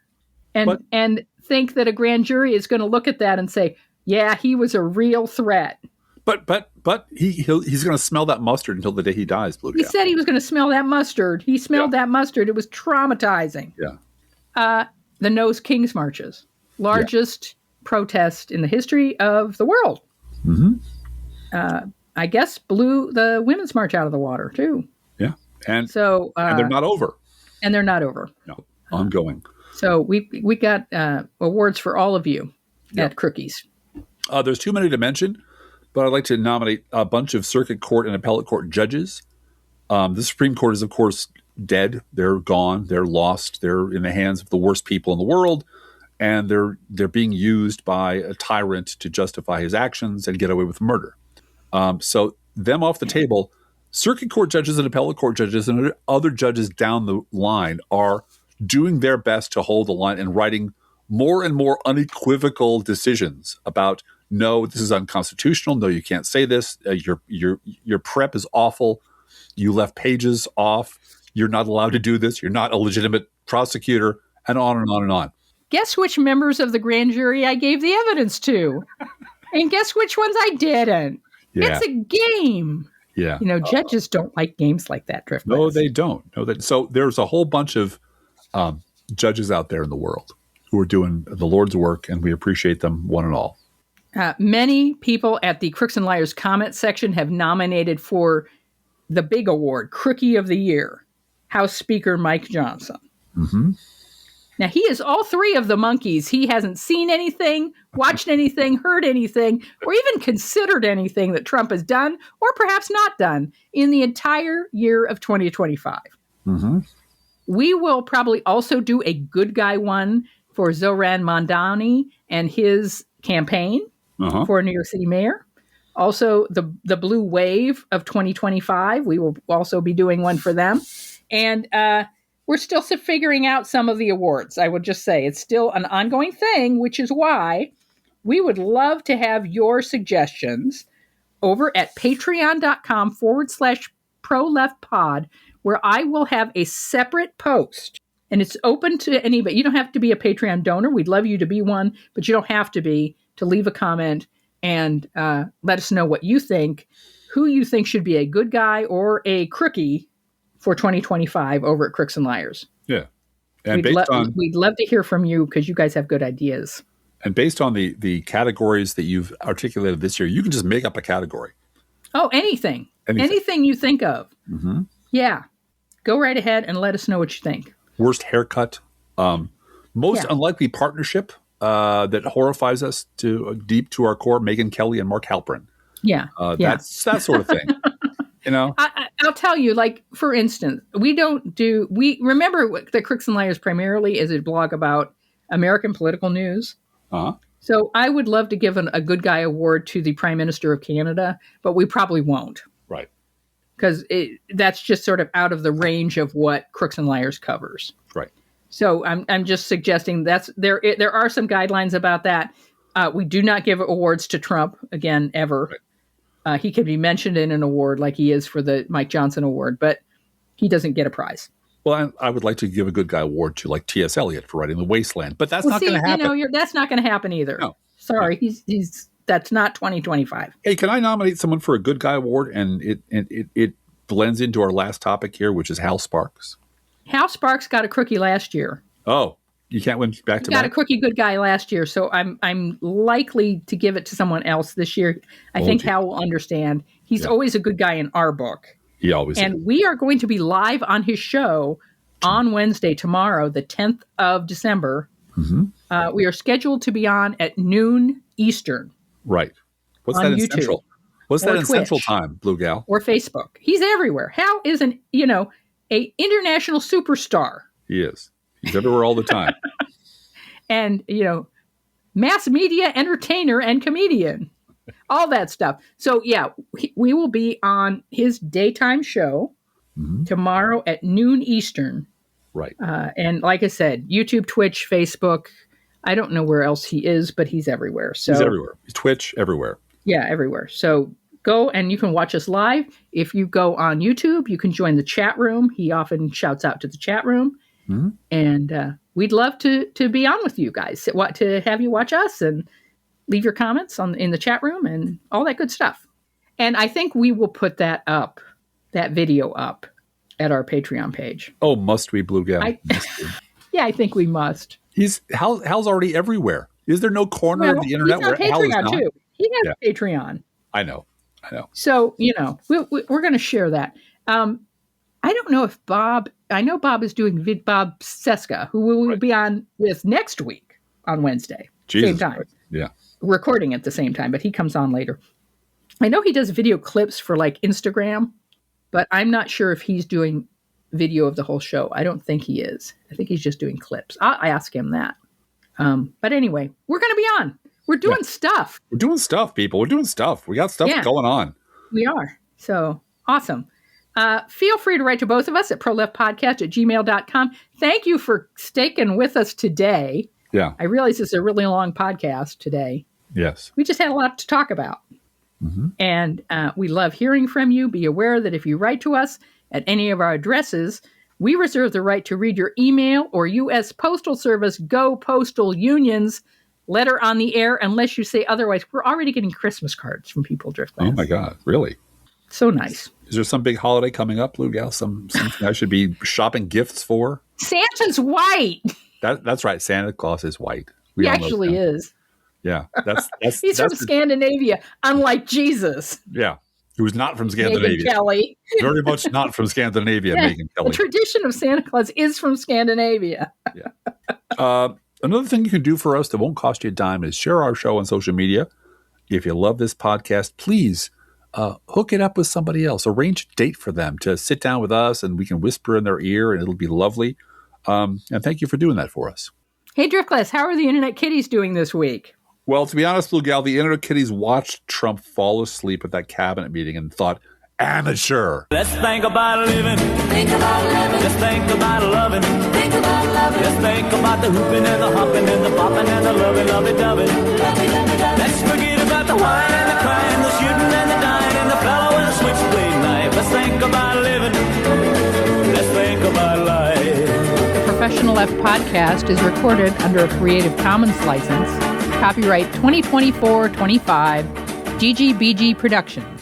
and think that a grand jury is going to look at that and say, yeah, he was a real threat. But he's going to smell that mustard until the day he dies, Blue Cow. He said he was going to smell that mustard. He smelled that mustard. It was traumatizing. Yeah. The Nose Kings marches. Largest protest in the history of the world. Mm-hmm. I guess blew the Women's March out of the water, too. Yeah. And so and they're not over. And they're not over. No, ongoing. So we got awards for all of you at Crookies. There's too many to mention, but I'd like to nominate a bunch of circuit court and appellate court judges. The Supreme Court is, of course, dead. They're gone. They're lost. They're in the hands of the worst people in the world, and they're being used by a tyrant to justify his actions and get away with murder. So them off the table. Circuit court judges and appellate court judges and other judges down the line are doing their best to hold the line and writing more and more unequivocal decisions about, no, this is unconstitutional. No, you can't say this. Your prep is awful. You left pages off. You're not allowed to do this. You're not a legitimate prosecutor, and on and on and on. Guess which members of the grand jury I gave the evidence to? And guess which ones I didn't? Yeah. It's a game. Yeah. Judges don't like games like that, Driftglass. No, they don't. So there's a whole bunch of judges out there in the world who are doing the Lord's work, and we appreciate them one and all. Many people at the Crooks and Liars comment section have nominated for the big award, Crookie of the Year, House Speaker Mike Johnson. Mm-hmm. Now, he is all three of the monkeys. He hasn't seen anything, watched anything, heard anything, or even considered anything that Trump has done, or perhaps not done, in the entire year of 2025. Mm-hmm. We will probably also do a good guy one for Zohran Mamdani and his campaign for New York City mayor. Also, the blue wave of 2025, we will also be doing one for them. And we're still figuring out some of the awards. I would just say it's still an ongoing thing, which is why we would love to have your suggestions over at patreon.com/proleftpod, where I will have a separate post. And it's open to anybody. You don't have to be a Patreon donor. We'd love you to be one, but you don't have to be, to leave a comment and let us know what you think, who you think should be a good guy or a crookie for 2025 over at Crooks and Liars. Yeah. And we'd love to hear from you because you guys have good ideas. And based on the categories that you've articulated this year, you can just make up a category. Oh, anything. Anything you think of. Mm-hmm. Yeah. Go right ahead and let us know what you think. Worst haircut. Most unlikely partnership that horrifies us deep to our core, Megyn Kelly and Mark Halperin. Yeah. That's that sort of thing. You know, I'll tell you, like, for instance, we remember that Crooks and Liars primarily is a blog about American political news. Uh-huh. So I would love to give a good guy award to the Prime Minister of Canada, but we probably won't. Right. Because that's just sort of out of the range of what Crooks and Liars covers. Right. So I'm just suggesting there are some guidelines about that. We do not give awards to Trump again, ever. Right. He can be mentioned in an award like he is for the Mike Johnson Award, but he doesn't get a prize. Well, I would like to give a good guy award to, like, T.S. Eliot for writing The Wasteland, but that's not going to happen. That's not going to happen either. No. Sorry, that's not 2025. Hey, can I nominate someone for a good guy award? And it blends into our last topic here, which is Hal Sparks. Hal Sparks got a crookie last year. Oh, you can't win back to back? Got a crookie good guy last year, so I'm likely to give it to someone else this year. I think Hal will understand. He's always a good guy in our book. He always And is. we are going to be live on his show on Wednesday, tomorrow, the 10th of December. Mm-hmm. We are scheduled to be on at noon Eastern. Right. What's on that in YouTube, Central? What's that in Twitch, Central Time, Blue Gal? or Facebook? He's everywhere. Hal is a international superstar. He is. He's everywhere all the time. And, mass media entertainer and comedian, all that stuff. So, yeah, we will be on his daytime show tomorrow at noon Eastern. Right. And like I said, YouTube, Twitch, Facebook. I don't know where else he is, but he's everywhere. So he's everywhere. He's Twitch, everywhere. Yeah, everywhere. So go and you can watch us live. If you go on YouTube, you can join the chat room. He often shouts out to the chat room. Mm-hmm. And we'd love to be on with you guys, to have you watch us and leave your comments in the chat room and all that good stuff. And I think we will put that video up at our Patreon page. Oh, must we, Blue Gal? Yeah, I think we must. Hal's already everywhere. Is there no corner of the internet where Hal is not? Too. He has Patreon. I know. So, we're going to share that. I don't know if I know Bob is doing Bob Seska, who we will be on with next week on Wednesday. Same time. Yeah. Recording at the same time, but he comes on later. I know he does video clips for like Instagram, but I'm not sure if he's doing video of the whole show. I don't think he is. I think he's just doing clips. I'll ask him that. But anyway, we're going to be on. We're doing stuff. We're doing stuff, people. We're doing stuff. We got stuff going on. We are. So awesome. Feel free to write to both of us at proleftpodcast@gmail.com. Thank you for sticking with us today. Yeah. I realize it's a really long podcast today. Yes. We just had a lot to talk about. Mm-hmm. And we love hearing from you. Be aware that if you write to us at any of our addresses, we reserve the right to read your email or U.S. Postal Service Go Postal Union's letter on the air unless you say otherwise. We're already getting Christmas cards from people, Driftglass. Oh, my God. Really? So nice. Is there some big holiday coming up, Blue Gal? Something I should be shopping gifts for? Santa's white. That's right. Santa Claus is white. He actually is. Yeah. He's from Scandinavia, unlike Jesus. Yeah. Who's not from Scandinavia. Megyn Kelly. Very much not from Scandinavia, Megyn Kelly. The tradition of Santa Claus is from Scandinavia. Yeah. Another thing you can do for us that won't cost you a dime is share our show on social media. If you love this podcast, please hook it up with somebody else. Arrange a date for them to sit down with us and we can whisper in their ear and it'll be lovely. And thank you for doing that for us. Hey, Driftglass, how are the Internet Kitties doing this week? Well, to be honest, Blue Gal, the Internet Kitties watched Trump fall asleep at that cabinet meeting and thought, amateur. Let's think about living. Think about living. Let's think about loving. Think about loving. Let's think about the hooping and the hopping and the popping and the loving, lovey-dovey. Let's forget about the wine and the crime, the shooting and the dying, and the fellow with a switchblade knife. Let's think about living. Let's think about life. The Professional Left podcast is recorded under a Creative Commons license. Copyright 2024-25, GGBG Productions.